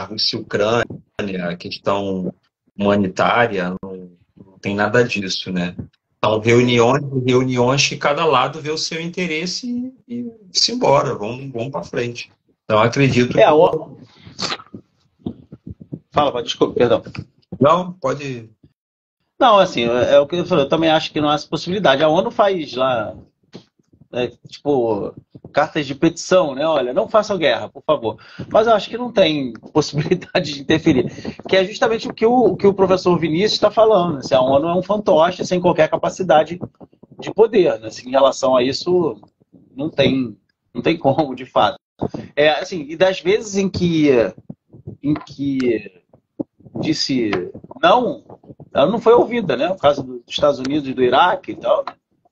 Rússia e Ucrânia, a questão humanitária, não tem nada disso, né? São reuniões que cada lado vê o seu interesse e se embora, vamos para frente. Então, acredito que... Fala, desculpa, perdão. Não, pode... Não, assim, é o que eu falei, eu também acho que não há essa possibilidade. A ONU faz lá, tipo, cartas de petição, né? Olha, não façam guerra, por favor. Mas eu acho que não tem possibilidade de interferir. Que é justamente o que o professor Vinícius está falando. Assim, a ONU é um fantoche sem qualquer capacidade de poder. Né? Assim, em relação a isso, não tem como, de fato. Assim, e das vezes em que disse não, ela não foi ouvida, né? O caso dos Estados Unidos e do Iraque e tal.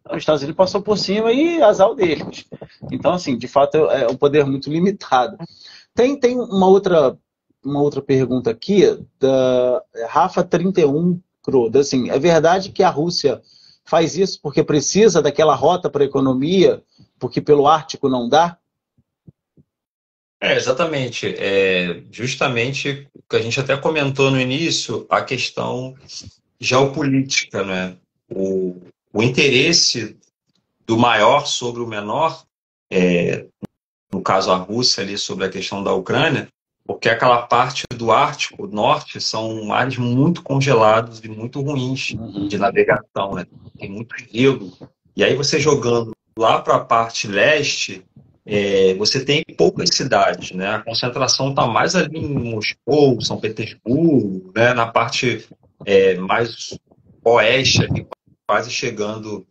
Os Estados Unidos passou por cima e azar deles. Então, assim, de fato, é um poder muito limitado. Tem uma outra pergunta aqui, da Rafa 31 Croda. Assim, é verdade que a Rússia faz isso porque precisa daquela rota para a economia, porque pelo Ártico não dá? Exatamente. Justamente o que a gente até comentou no início, a questão geopolítica, né? O interesse do maior sobre o menor, no caso a Rússia ali sobre a questão da Ucrânia, porque aquela parte do Ártico Norte são mares muito congelados e muito ruins de navegação, né? Tem muito gelo. E aí você jogando lá para a parte leste, você tem poucas cidades, né? A concentração está mais ali em Moscou, São Petersburgo, né? Na parte mais oeste, ali, quase chegando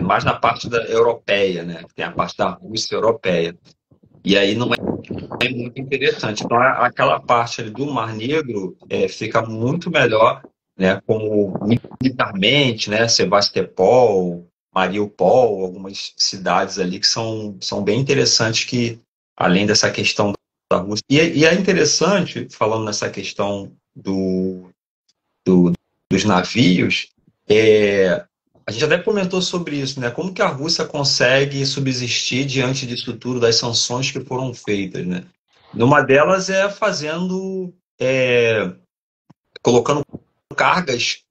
mais na parte europeia, né? Tem a parte da Rússia europeia. E aí não é muito interessante. Então, aquela parte ali do Mar Negro fica muito melhor, né? Como militarmente, né? Sebastopol, Mariupol, algumas cidades ali que são bem interessantes, que além dessa questão da Rússia. E é interessante, falando nessa questão dos navios, a gente até comentou sobre isso, né? Como que a Rússia consegue subsistir diante disso tudo, das sanções que foram feitas, né? Numa delas é colocando cargas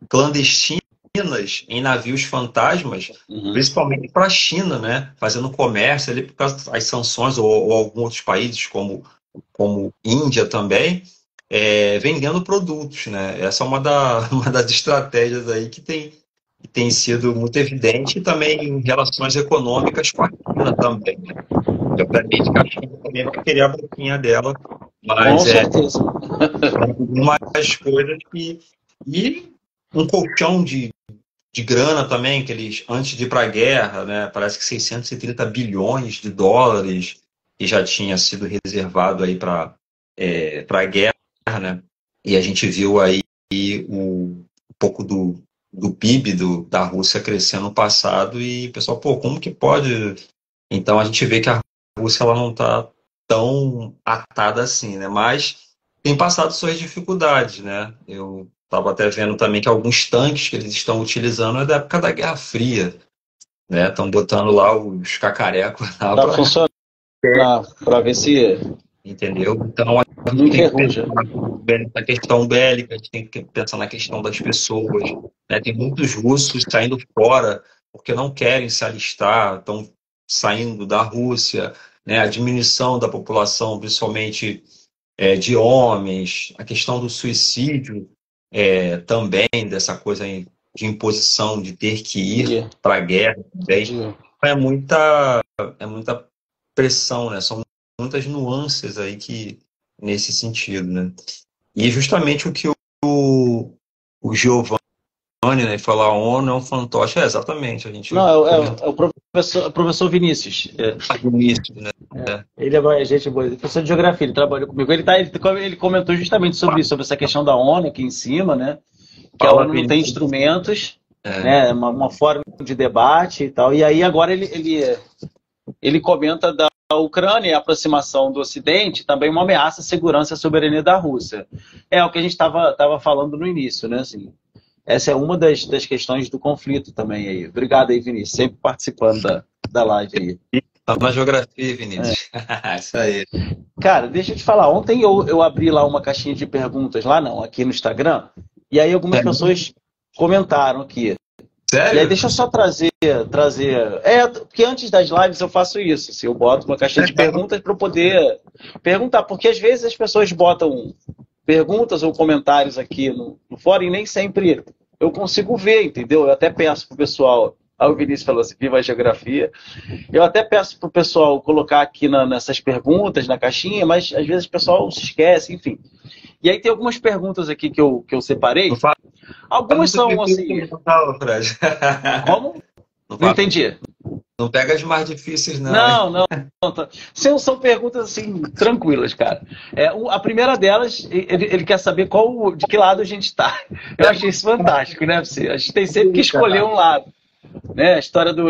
clandestinas em navios fantasmas, principalmente para a China, né? Fazendo comércio ali por causa das sanções, ou alguns outros países, como Índia também, vendendo produtos, né? Essa é uma das estratégias aí que tem sido muito evidente, e também em relações econômicas com a China também, né? Obviamente que a China também vai querer a boquinha dela, mas Com certeza. algumas coisas que... E um colchão de grana também, que eles, antes de ir para a guerra, né, parece que 630 bilhões de dólares, que já tinha sido reservado aí para a guerra, né? E a gente viu aí um pouco do PIB da Rússia crescendo no passado, e o pessoal, pô, como que pode? Então a gente vê que a Rússia ela não está tão atada assim, né? Mas tem passado suas dificuldades, né? Eu estava até vendo também que alguns tanques que eles estão utilizando é da época da Guerra Fria, né? Estão botando lá os cacarecos lá Para funcionar, para ver se entendeu? Então a não gente tem que enferruja. pensar na questão bélica, a gente tem que pensar na questão das pessoas, né? Tem muitos russos saindo fora porque não querem se alistar, estão saindo da Rússia, né? A diminuição da população, principalmente de homens, a questão do suicídio também, dessa coisa de imposição, de ter que ir para a guerra também. É muita pressão, né? São muitas nuances aí nesse sentido, né? E justamente o que o Giovanni, né, falou, a ONU é um fantoche, exatamente, a gente... Não, é o professor Vinícius. Vinícius, né? Ele é gente boa, professor de geografia, ele trabalhou comigo. Ele comentou justamente sobre isso, sobre essa questão da ONU aqui em cima, né? Que a ONU não tem instrumentos, né? Uma forma de debate e tal. E aí agora ele comenta da Ucrânia e a aproximação do Ocidente, também uma ameaça à segurança e à soberania da Rússia. É o que a gente estava falando no início, né? Assim, essa é uma das questões do conflito também aí. Obrigado aí, Vinícius, sempre participando da live aí. Tá na geografia, Vinícius. Isso aí. Cara, deixa eu te falar. Ontem eu abri lá uma caixinha de perguntas, aqui no Instagram, e aí algumas pessoas comentaram aqui. Sério? E aí deixa eu só trazer. Porque antes das lives eu faço isso. Assim, eu boto uma caixinha de perguntas para eu poder perguntar, porque às vezes as pessoas botam perguntas ou comentários aqui no fórum e nem sempre eu consigo ver, entendeu? Eu até peço pro pessoal. Aí o Vinícius falou assim, viva a geografia. Eu até peço pro pessoal colocar aqui nessas perguntas, na caixinha, mas às vezes o pessoal se esquece, enfim. E aí tem algumas perguntas aqui que eu separei. Algumas são assim... Como? Não entendi. Não pega as mais difíceis, não, Não, hein? não. São perguntas assim, tranquilas, cara. A primeira delas, ele quer saber de que lado a gente está. Eu achei isso fantástico, né? A gente tem sempre que escolher um lado. Né? A história do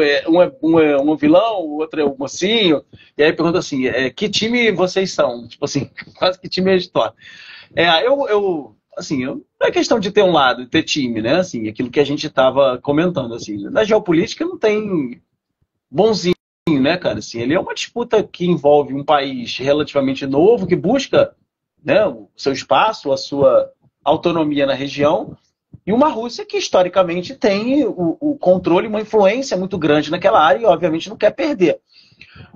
um vilão, o outro é o mocinho. E aí pergunta assim: que time vocês são? Tipo assim, quase que time a gente torce. Assim, não é questão de ter um lado, ter time, né? Assim, aquilo que a gente estava comentando. Assim, na geopolítica não tem bonzinho, né, cara? Assim, ele é uma disputa que envolve um país relativamente novo, que busca, né, o seu espaço, a sua autonomia na região, e uma Rússia que historicamente tem o controle, uma influência muito grande naquela área e, obviamente, não quer perder.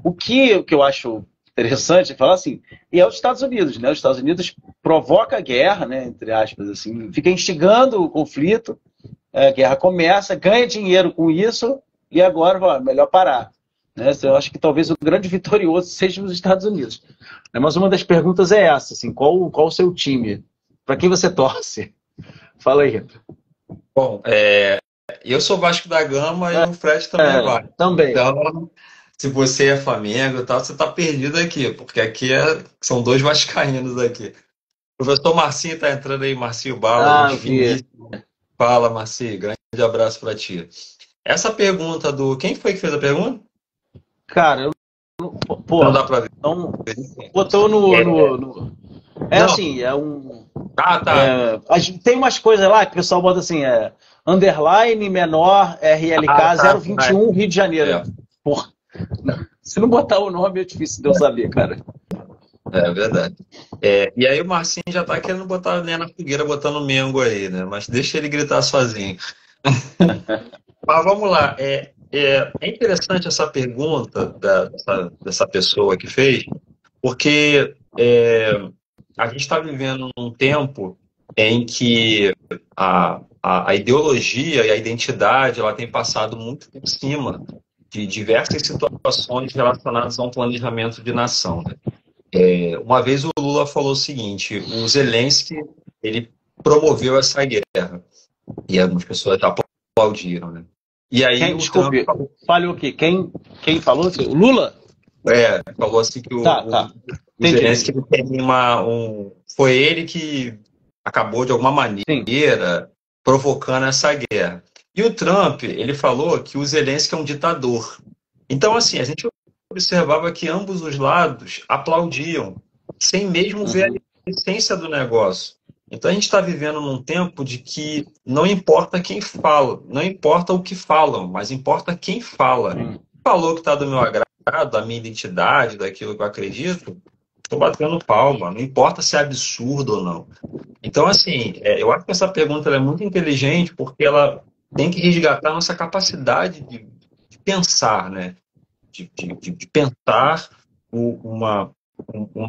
O que eu acho interessante é falar assim, e é os Estados Unidos, né? Os Estados Unidos provoca a guerra, né, entre aspas, assim, fica instigando o conflito, a guerra começa, ganha dinheiro com isso, e agora, melhor parar. Né? Eu acho que talvez o grande vitorioso seja os Estados Unidos. Mas uma das perguntas é essa, assim, qual o seu time? Para quem você torce? Fala aí. Bom, eu sou Vasco da Gama e o Fred também é Vasco. Também. Então, se você é Flamengo e tal, você tá perdido aqui, porque aqui são dois vascaínos aqui. O professor Marcinho tá entrando aí, Marcinho Bala, gente finíssima. Fala, Marcinho, grande abraço para ti. Essa pergunta Quem foi que fez a pergunta? Cara, não dá para ver. Então, botou no... assim, tá. Tem umas coisas lá que o pessoal bota assim, underline menor RLK 021 Rio de Janeiro. Porra. Se não botar o nome é difícil de eu saber, cara. É verdade. E aí o Marcinho já tá querendo botar a lenha na fogueira, botando o Mengo aí, né? Mas deixa ele gritar sozinho. Mas vamos lá. É interessante essa pergunta dessa pessoa que fez, porque a gente está vivendo num tempo em que a ideologia e a identidade ela tem passado muito por cima de diversas situações relacionadas a um planejamento de nação, né? Uma vez o Lula falou o seguinte: o Zelensky ele promoveu essa guerra e algumas pessoas aplaudiram, né? E aí Desculpe, falhou o quê? Quem falou? O Lula? Falou assim que o Zelensky tem foi ele que acabou de alguma maneira provocando essa guerra. E o Trump, ele falou que o Zelensky é um ditador. Então, assim, a gente observava que ambos os lados aplaudiam, sem mesmo ver a essência do negócio. Então a gente está vivendo num tempo de que não importa quem fala, não importa o que falam, mas importa quem fala. Falou que está do meu agrado, da minha identidade, daquilo que eu acredito, estou batendo palma, não importa se é absurdo ou não. Então, assim, eu acho que essa pergunta é muito inteligente porque ela tem que resgatar a nossa capacidade de pensar, né? De pensar uma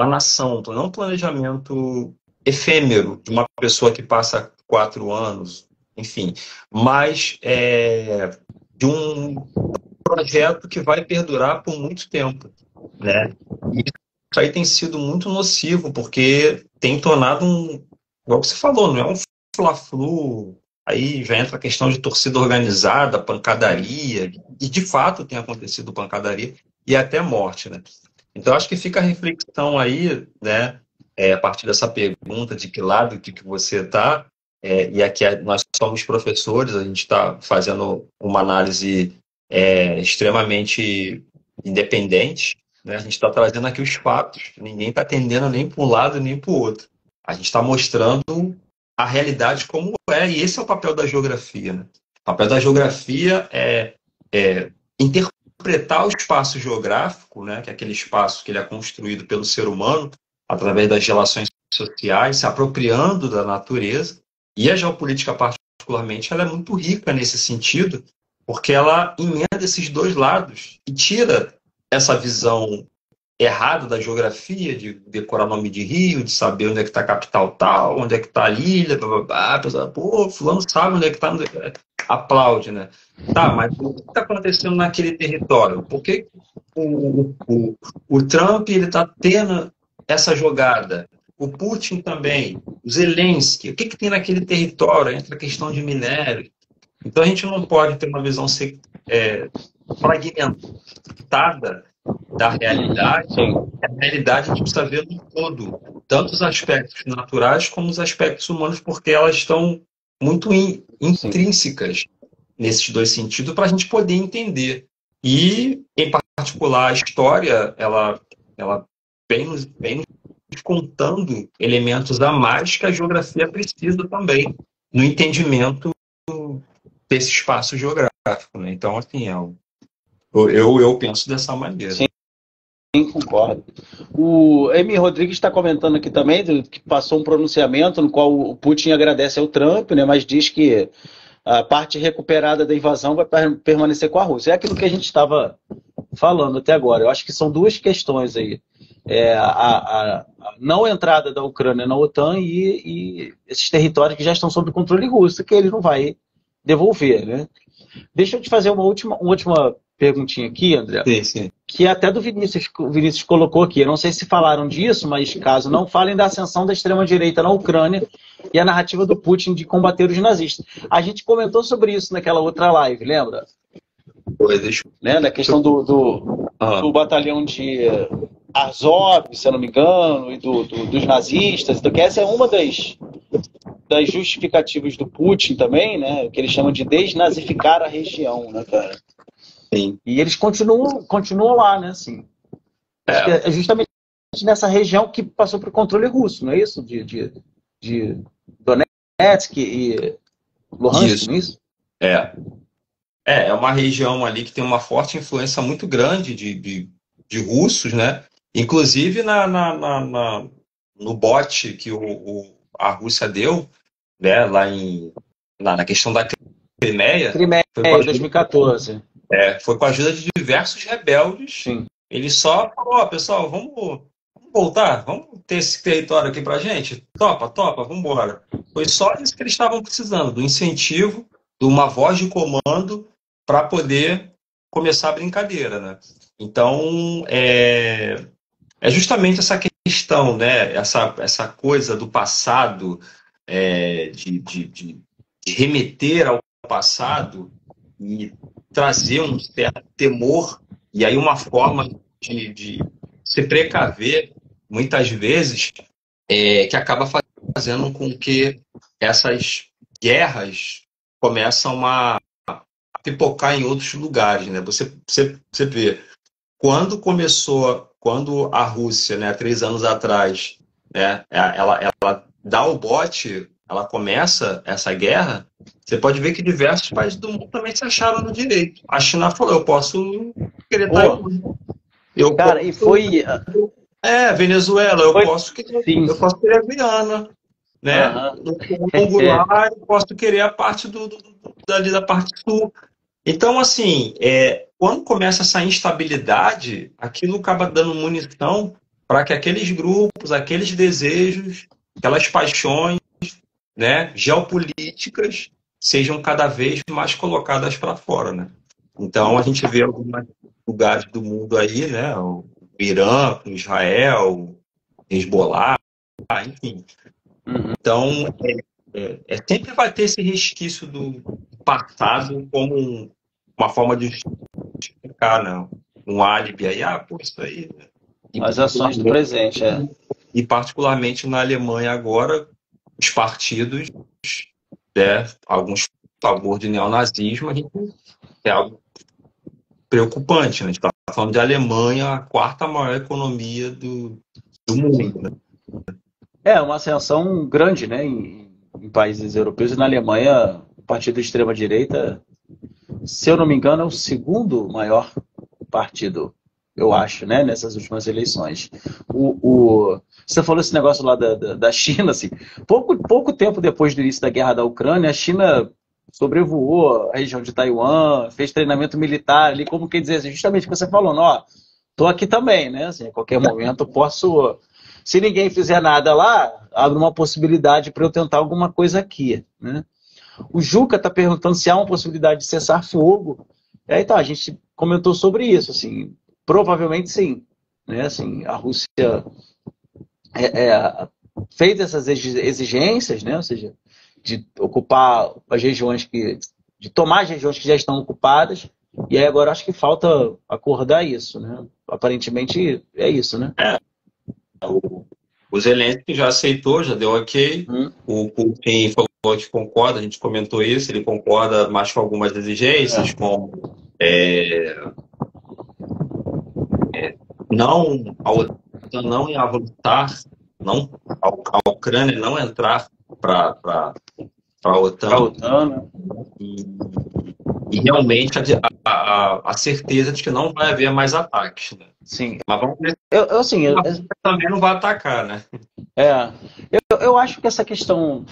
nação, não um planejamento efêmero de uma pessoa que passa 4 anos, enfim, mas de um projeto que vai perdurar por muito tempo, né? E isso aí tem sido muito nocivo, porque tem tornado igual você falou, não é um fla-flu, aí já entra a questão de torcida organizada, pancadaria, e de fato tem acontecido pancadaria e até morte, né? Então acho que fica a reflexão aí, né? A partir dessa pergunta de que lado que você está, e aqui nós somos professores, a gente está fazendo uma análise extremamente independente, né? A gente está trazendo aqui os fatos, ninguém está atendendo nem para um lado nem para o outro. A gente está mostrando a realidade como e esse é o papel da geografia, né? O papel da geografia é interpretar o espaço geográfico, né? Que é aquele espaço que ele é construído pelo ser humano, através das relações sociais, se apropriando da natureza. E a geopolítica, particularmente, ela é muito rica nesse sentido, porque ela emenda esses dois lados e tira essa visão errada da geografia, de decorar nome de rio, de saber onde é que está a capital tal, onde é que está a ilha, fulano sabe onde é que está, aplaude, né? Tá, mas o que está acontecendo naquele território? Por que o Trump está tendo essa jogada? O Putin também, o Zelensky, o que tem naquele território? Entra a questão de minério. Então a gente não pode ter uma visão fragmentada da realidade, Sim. a realidade a gente precisa ver no todo, tanto os aspectos naturais como os aspectos humanos, porque elas estão muito Sim. intrínsecas nesses dois sentidos para a gente poder entender. E, em particular, a história, ela vem nos contando elementos a mais que a geografia precisa também, no entendimento desse espaço geográfico, né? Então, assim, eu penso dessa maneira. Sim. Concordo. O Emi Rodrigues está comentando aqui também que passou um pronunciamento no qual o Putin agradece ao Trump, né, mas diz que a parte recuperada da invasão vai permanecer com a Rússia. É aquilo que a gente estava falando até agora. Eu acho que são duas questões aí. A não entrada da Ucrânia na OTAN e esses territórios que já estão sob controle russo, que ele não vai devolver, né? Deixa eu te fazer uma última perguntinha aqui, André. Sim, sim. Que até do Vinícius, o Vinícius colocou aqui. Eu não sei se falaram disso, mas caso não, falem da ascensão da extrema-direita na Ucrânia e a narrativa do Putin de combater os nazistas. A gente comentou sobre isso naquela outra live, lembra? Né? Na questão do batalhão de Azov, se eu não me engano, e dos nazistas. Então, que essa é uma das justificativas do Putin também, né? Que ele chama de desnazificar a região, né, cara? Sim. E eles continuam lá, né? Assim, acho que é justamente nessa região que passou para o controle russo, não é isso? De Donetsk e Luhansk, não é isso? É uma região ali que tem uma forte influência muito grande de russos, né? Inclusive no bote que a Rússia deu, né? Lá na questão da Crimeia. Crimeia, em 2014. Foi com a ajuda de diversos rebeldes. Sim. Ele só falou, pessoal, vamos voltar, vamos ter esse território aqui pra gente? Topa, vamos embora. Foi só isso que eles estavam precisando, do incentivo, de uma voz de comando para poder começar a brincadeira, né? Então, é justamente essa questão, né? Essa coisa do passado, de remeter ao passado e trazer um certo temor, e aí uma forma de se precaver, muitas vezes, que acaba fazendo com que essas guerras começam a pipocar em outros lugares, né? Você vê, quando a Rússia, né, 3 anos atrás, né, ela dá o bote, ela começa essa guerra, você pode ver que diversos países do mundo também se acharam no direito. A China falou, eu posso querer Taiwan. Cara, e foi... Venezuela, eu posso querer a Guiana, né? No Congo lá, eu posso querer a parte da parte sul. Então, assim, quando começa essa instabilidade, aquilo acaba dando munição para que aqueles grupos, aqueles desejos, aquelas paixões, né, geopolíticas sejam cada vez mais colocadas para fora, né? Então, a gente vê alguns lugares do mundo aí, né? O Irã, o Israel, Hezbollah, enfim. Então, sempre vai ter esse resquício do passado como uma forma de justificar, né? Um álibi aí, isso aí. As ações do presente, E particularmente na Alemanha agora, os partidos, alguns a favor de neonazismo, é algo preocupante, né? A gente está falando de Alemanha, a 4ª maior economia do mundo, né? Uma ascensão grande, né, em países europeus. E na Alemanha, o partido de extrema-direita, se eu não me engano, é o 2º maior partido, eu acho, né, nessas últimas eleições. Você falou esse negócio lá da China, assim, pouco tempo depois do início da guerra da Ucrânia, a China sobrevoou a região de Taiwan, fez treinamento militar ali, como quer dizer, justamente o que você falou, tô aqui também, né, assim, a qualquer momento eu posso... Se ninguém fizer nada lá, abre uma possibilidade para eu tentar alguma coisa aqui, né? O Juca está perguntando se há uma possibilidade de cessar fogo. Então, a gente comentou sobre isso, assim, provavelmente sim, né? Assim, a Rússia fez essas exigências, né? Ou seja, de ocupar as regiões de tomar as regiões que já estão ocupadas, E aí agora acho que falta acordar isso, né? Aparentemente é isso, né? O Zelensky já aceitou, já deu ok. Hum, O Putin falou que concorda, a gente comentou isso, ele concorda, mas com algumas exigências, é, como não a OTAN não avançar, não, a Ucrânia não entrar para a pra OTAN OTAN, né? e, e realmente a certeza de que não vai haver mais ataques. Né? Sim. Mas vamos ver se Assim, a Rússia também não vai atacar, né? é, eu acho que essa questão,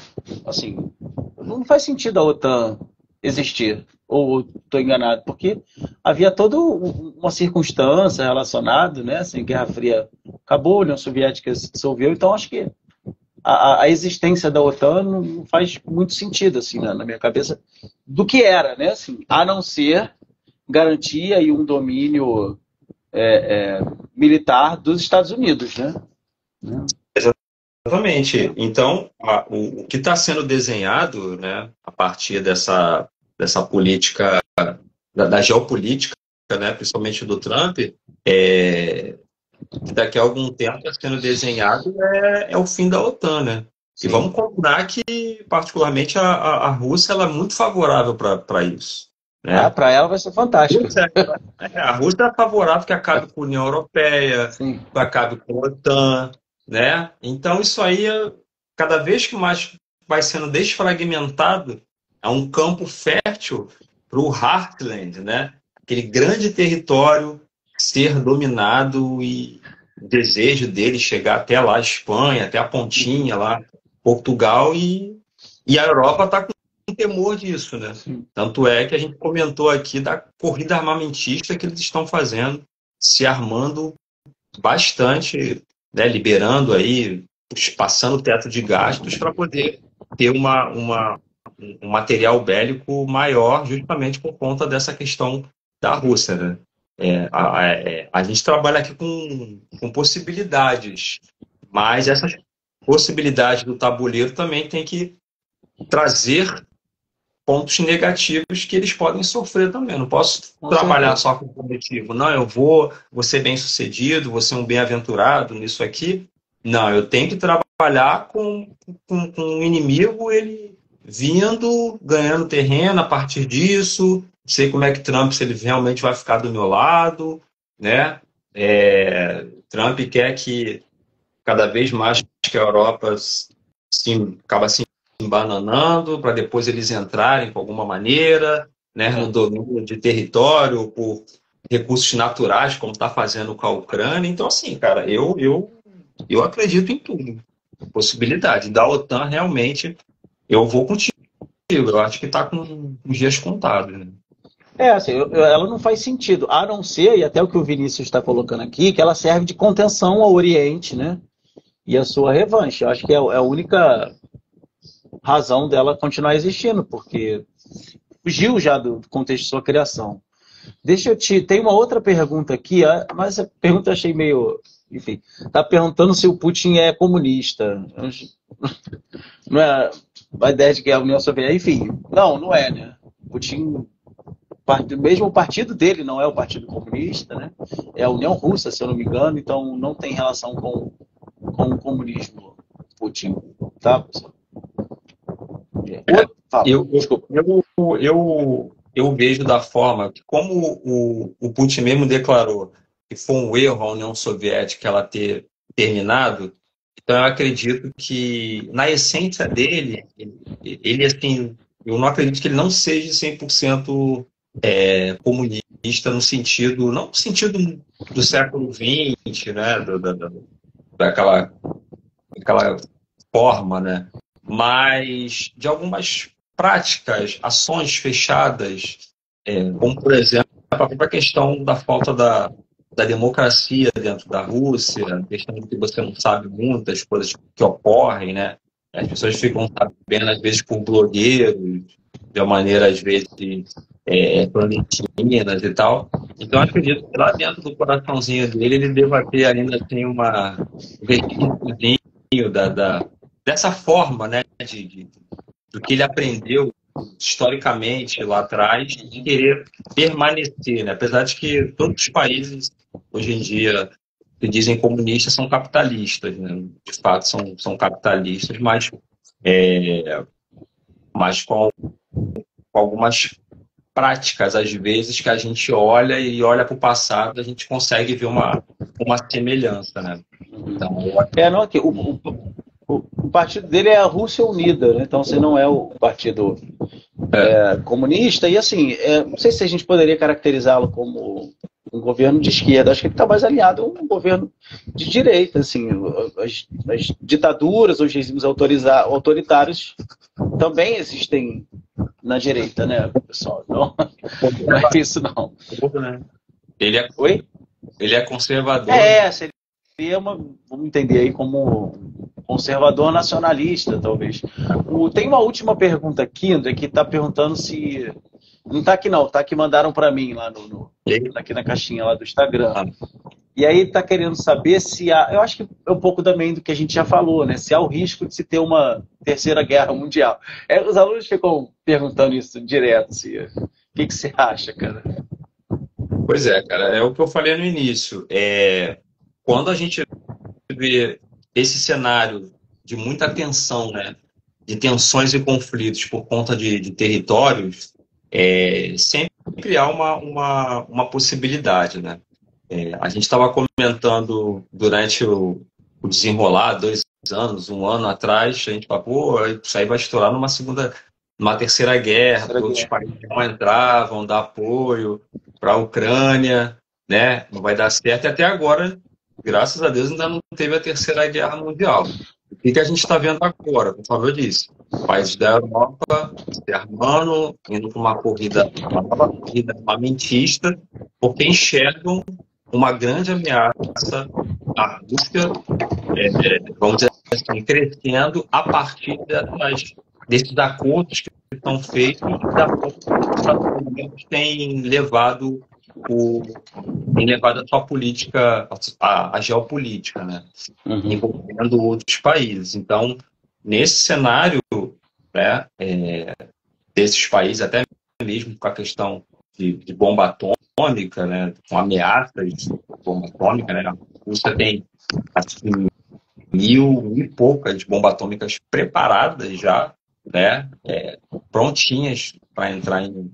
assim, não faz sentido a OTAN existir, ou estou enganado, porque havia toda uma circunstância relacionada, né? Assim, Guerra Fria acabou, a União Soviética se dissolveu, então acho que a existência da OTAN não faz muito sentido, assim, na minha cabeça, do que era, né? Assim, a não ser garantia e um domínio militar dos Estados Unidos, né? Exatamente. Então, o que está sendo desenhado, né, a partir dessa política, da geopolítica, né, principalmente do Trump, que daqui a algum tempo está sendo desenhado é o fim da OTAN, né? E Sim. vamos combinar que, particularmente, a Rússia ela é muito favorável para isso. Ah, Né? para ela vai ser fantástico. A Rússia é favorável que acabe com a União Europeia, Sim. que acabe com a OTAN, né? Então isso aí, cada vez que mais vai sendo desfragmentado, é um campo fértil para o Heartland, né? Aquele grande território ser dominado e o desejo dele chegar até lá, a Espanha, até a pontinha lá, Portugal e a Europa está com temor disso, né? Sim. Tanto é que a gente comentou aqui da corrida armamentista que eles estão fazendo, se armando bastante, né, liberando aí, passando o teto de gastos para poder ter um material bélico maior, justamente por conta dessa questão da Rússia, né? A gente trabalha aqui com possibilidades, mas essas possibilidades do tabuleiro também tem que trazer pontos negativos que eles podem sofrer também. Eu não posso trabalhar só com o positivo. Não, eu vou ser bem-sucedido, vou ser um bem-aventurado nisso aqui. Não, eu tenho que trabalhar com um inimigo, ele vindo, ganhando terreno a partir disso. Não sei como é que Trump, se ele realmente vai ficar do meu lado, né? Trump quer que cada vez mais que a Europa acaba se embananando para depois eles entrarem de alguma maneira, né, no domínio de território, por recursos naturais, como está fazendo com a Ucrânia. Então, assim, cara, eu acredito em tudo. Possibilidade. Da OTAN, realmente, eu vou contigo. Eu acho que está com os dias contados. Né? Assim, ela não faz sentido, a não ser, e até o que o Vinícius está colocando aqui, que ela serve de contenção ao Oriente, né? E a sua revanche. Eu acho que é a única razão dela continuar existindo, porque fugiu já do contexto de sua criação. Tem uma outra pergunta aqui, mas a pergunta eu achei meio. Enfim, está perguntando se o Putin é comunista. Não é a ideia de que é a União Soviética. Enfim, não é, né? Putin, mesmo o partido dele não é o Partido Comunista, né? É a União Russa, se eu não me engano, então não tem relação com o comunismo, Putin. Tá, pessoal? Eu vejo da forma que, como o Putin mesmo declarou que foi um erro a União Soviética ela ter terminado, então eu acredito que, na essência dele, ele assim, eu não acredito que ele não seja 100% comunista no sentido, não no sentido do século XX, né, daquela forma, né, mas de algumas práticas, ações fechadas, como, por exemplo, a própria questão da falta da democracia dentro da Rússia, a questão de que você não sabe muitas coisas que ocorrem, né? As pessoas ficam sabendo, às vezes, por blogueiros, de uma maneira, às vezes, clandestinas e tal. Então, acredito que lá dentro do coraçãozinho dele, ele deva ter ainda assim, um resquíciozinho dessa forma, né, do que ele aprendeu historicamente, lá atrás, de querer permanecer, né? Apesar de que todos os países, hoje em dia, que dizem comunistas, são capitalistas, né? De fato, são capitalistas, mas com algumas práticas, às vezes, que a gente olha para o passado, a gente consegue ver uma semelhança, né? Então, Não, aqui, o partido dele é a Rússia Unida, né? Então você não é o partido comunista, e assim, não sei se a gente poderia caracterizá-lo como um governo de esquerda, acho que ele está mais alinhado a um governo de direita, assim, as ditaduras, os regimes autoritários também existem na direita, né, pessoal? Não, não é isso, não. Oi? Ele é conservador. Seria vamos entender aí como conservador nacionalista, talvez. Tem uma última pergunta aqui, André, que está perguntando se... Não está aqui não, está aqui, mandaram para mim lá aqui na caixinha lá do Instagram. E aí está querendo saber se há... Eu acho que é um pouco também do que a gente já falou, né? Se há o risco de se ter uma terceira guerra mundial. Os alunos ficam perguntando isso direto. O que você acha, cara? Pois é, cara, é o que eu falei no início. Quando a gente vê esse cenário de muita tensão, né, de tensões e conflitos por conta de territórios, sempre há uma possibilidade, né? A gente estava comentando durante o desenrolar, 2 anos, 1 ano atrás, a gente falou, isso aí vai estourar numa terceira guerra, outros países vão entrar, vão dar apoio para a Ucrânia, né? Não vai dar certo, e até agora, graças a Deus, ainda não teve a terceira guerra mundial. O que a gente está vendo agora, como eu disse? Países da Europa se armando, indo para uma nova corrida armamentista, porque enxergam uma grande ameaça à Rússia, vamos dizer assim, crescendo a partir desses acordos que estão feitos e da forma que os Estados Unidos têm levado a sua política, a geopolítica, né? Envolvendo outros países. Então, nesse cenário, né, desses países, até mesmo com a questão de bomba atômica, né, com ameaças de bomba atômica, né, a Rússia tem assim, 1.000 e poucas bombas atômicas preparadas já, né, prontinhas para entrar em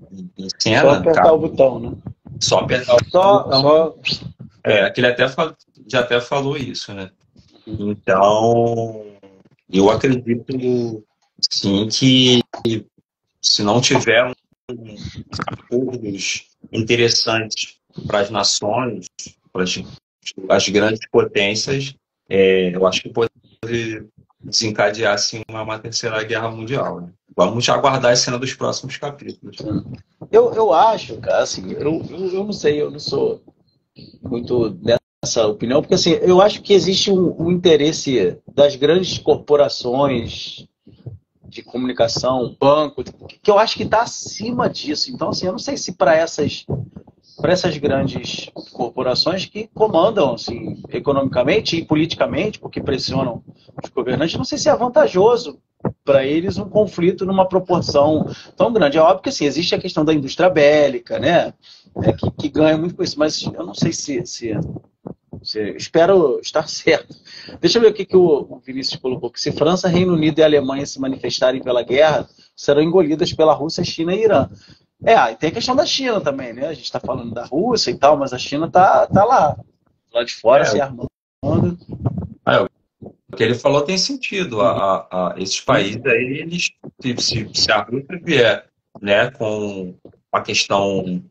cena. Só apertar o botão, né? Só apertar o botão. Aquele já até falou isso, né? Então, eu acredito, sim, que se não tiver acordos interessantes para as nações, para as grandes potências, eu acho que pode desencadear assim, uma terceira guerra mundial, né? Vamos aguardar a cena dos próximos capítulos. Eu acho, cara, assim, eu não sei, eu não sou muito dessa opinião, porque assim, eu acho que existe um interesse das grandes corporações de comunicação, banco, que eu acho que está acima disso. Então, assim, eu não sei se para essas grandes corporações que comandam, assim, economicamente e politicamente, porque pressionam os governantes, não sei se é vantajoso para eles um conflito numa proporção tão grande. É óbvio que, assim, existe a questão da indústria bélica, né, que ganha muito com isso, mas eu não sei se espero estar certo. Deixa eu ver o que o Vinícius colocou, que se França, Reino Unido e Alemanha se manifestarem pela guerra, serão engolidas pela Rússia, China e Irã. E tem a questão da China também, né? A gente está falando da Rússia e tal, mas a China tá lá de fora, se armando. O que ele falou tem sentido. Esses países aí, eles, se a Rússia vier, né, com a questão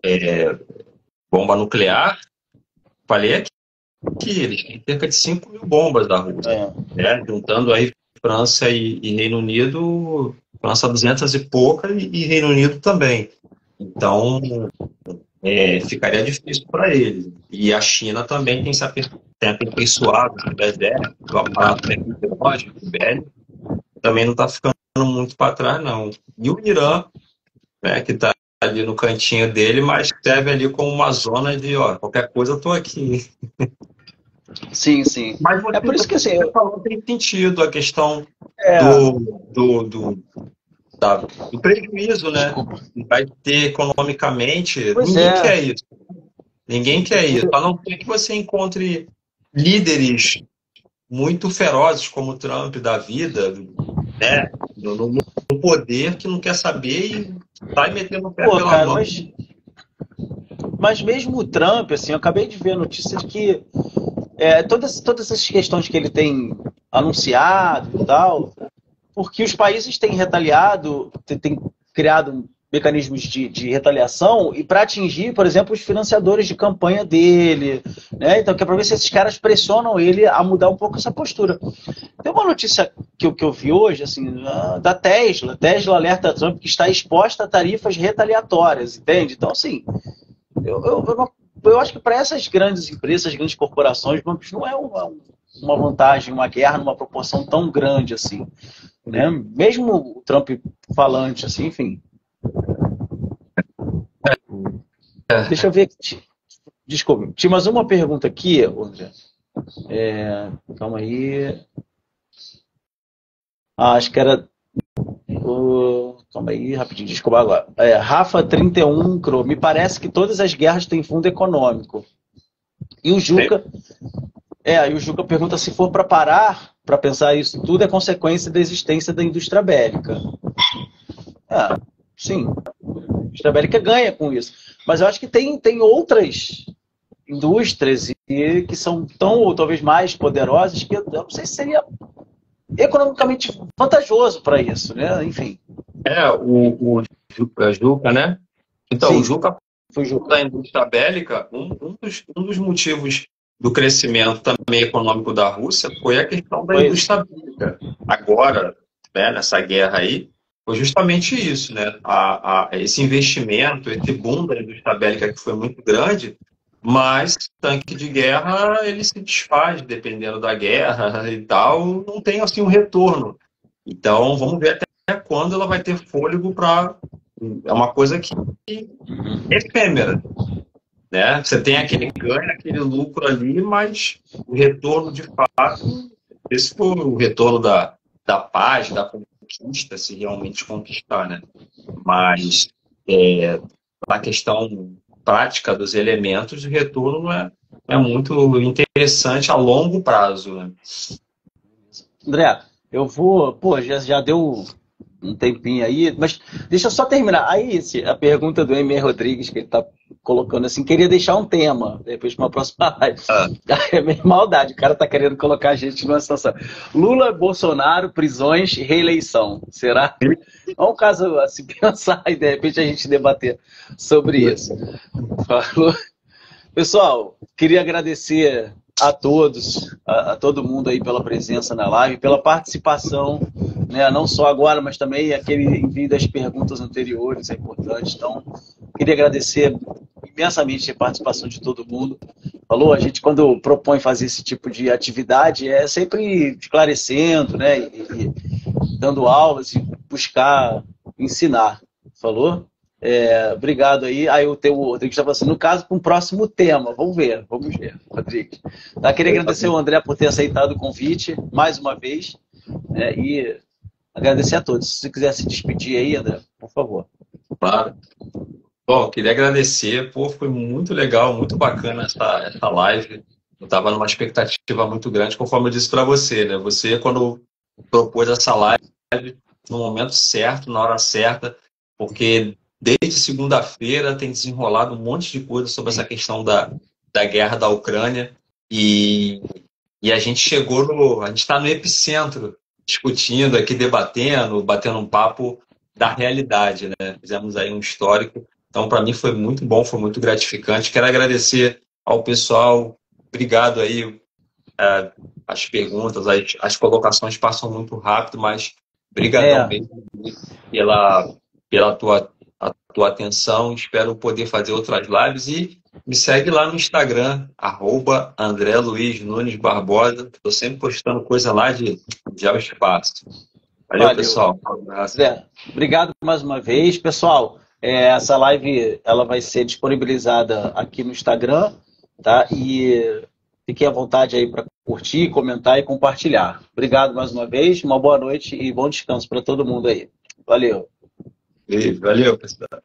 bomba nuclear, falei aqui que eles têm cerca de 5.000 bombas da Rússia, né? Juntando aí França e Reino Unido, França 200 e pouca e Reino Unido também. Então, ficaria difícil para eles. E a China também tem se aperfeiçoado no exército, o aparato tecnológico, velho, também não está ficando muito para trás, não. E o Irã, né, que está ali no cantinho dele, mas serve ali como uma zona de, qualquer coisa eu estou aqui. Sim, sim. Mas por isso que assim, você falou tem sentido a questão do prejuízo, né? Desculpa. Vai ter economicamente. Pois Ninguém é. quer isso. Ninguém quer isso. A não ser que você encontre líderes muito ferozes, como o Trump da vida, né? No poder, que não quer saber e sai metendo o pé Pô, pela cara, mão. mas mesmo o Trump, assim, eu acabei de ver notícias que todas essas questões que ele tem anunciado e tal, porque os países têm retaliado, têm criado mecanismos de retaliação e para atingir, por exemplo, os financiadores de campanha dele, né? Então, que é para ver se esses caras pressionam ele a mudar um pouco essa postura. Tem uma notícia que eu vi hoje, assim, da Tesla. Tesla alerta Trump que está exposta a tarifas retaliatórias, entende? Então, assim, eu acho que para essas grandes empresas, grandes corporações, não é uma vantagem, uma guerra numa proporção tão grande assim, né? Mesmo o Trump falante, assim, enfim. Deixa eu ver aqui. Desculpa, tinha mais uma pergunta aqui, André. Calma aí. Acho que era. Calma aí, rapidinho, desculpa agora. Rafa 31, Cro. Me parece que todas as guerras têm fundo econômico. E o Juca. E o Juca pergunta se for para parar, para pensar isso tudo, é consequência da existência da indústria bélica. Sim. A indústria bélica ganha com isso. Mas eu acho que tem outras indústrias que são tão, ou talvez mais poderosas, que eu não sei se seria economicamente vantajoso para isso, né? Enfim. O Juca, né? Então, Sim, o Juca foi Juca. da indústria bélica, um dos motivos do crescimento também econômico da Rússia foi a questão da Foi isso. indústria bélica. Agora, né, nessa guerra aí, foi justamente isso, né? Esse investimento, esse boom da indústria bélica que foi muito grande, mas tanque de guerra ele se desfaz dependendo da guerra e tal, não tem assim um retorno. Então, vamos ver até quando ela vai ter fôlego para. É uma coisa que é efêmera, né? Você tem aquele ganho, aquele lucro ali, mas o retorno de fato, esse foi o retorno da paz, da conquista, se realmente conquistar, né? Mas a questão prática dos elementos, o retorno é muito interessante a longo prazo, né? André, eu vou. Pô, já deu um tempinho aí, mas deixa eu só terminar. Aí, a pergunta do Emer Rodrigues, que ele está colocando assim, queria deixar um tema, depois para uma próxima live. É meio maldade, o cara está querendo colocar a gente numa situação. Lula, Bolsonaro, prisões, reeleição. Será? É um caso a se pensar e de repente a gente debater sobre isso. Falou. Pessoal, queria agradecer a todos, a todo mundo aí pela presença na live, pela participação, né? Não só agora, mas também aquele envio das perguntas anteriores, é importante. Então, queria agradecer imensamente a participação de todo mundo. Falou, a gente quando propõe fazer esse tipo de atividade é sempre esclarecendo, né? E dando aulas e buscar ensinar. Falou? Obrigado aí. Aí o Rodrigo estava assim, no caso, para um próximo tema. Vamos ver, Rodrigo. Tá, queria agradecer ao André por ter aceitado o convite mais uma vez, né, e agradecer a todos. Se você quiser se despedir aí, André, por favor. Claro. Bom, queria agradecer. Pô, foi muito legal, muito bacana essa live. Eu estava numa expectativa muito grande, conforme eu disse para você, né? Você, quando propôs essa live, no momento certo, na hora certa, porque desde segunda-feira tem desenrolado um monte de coisa sobre essa questão da guerra da Ucrânia e a gente a gente está no epicentro, discutindo aqui, debatendo, batendo um papo da realidade, né? Fizemos aí um histórico. Então, para mim foi muito bom, foi muito gratificante. Quero agradecer ao pessoal. Obrigado aí. As perguntas, as colocações passam muito rápido, mas brigadão mesmo pela tua atenção. Espero poder fazer outras lives e me segue lá no Instagram, @André Luiz Nunes Barbosa. Estou sempre postando coisa lá de geoespaço. Valeu, pessoal. Um abraço. Obrigado mais uma vez. Pessoal, essa live ela vai ser disponibilizada aqui no Instagram, tá? E fiquem à vontade aí para curtir, comentar e compartilhar. Obrigado mais uma vez, uma boa noite e bom descanso para todo mundo aí. Valeu. Beijo, valeu, pessoal.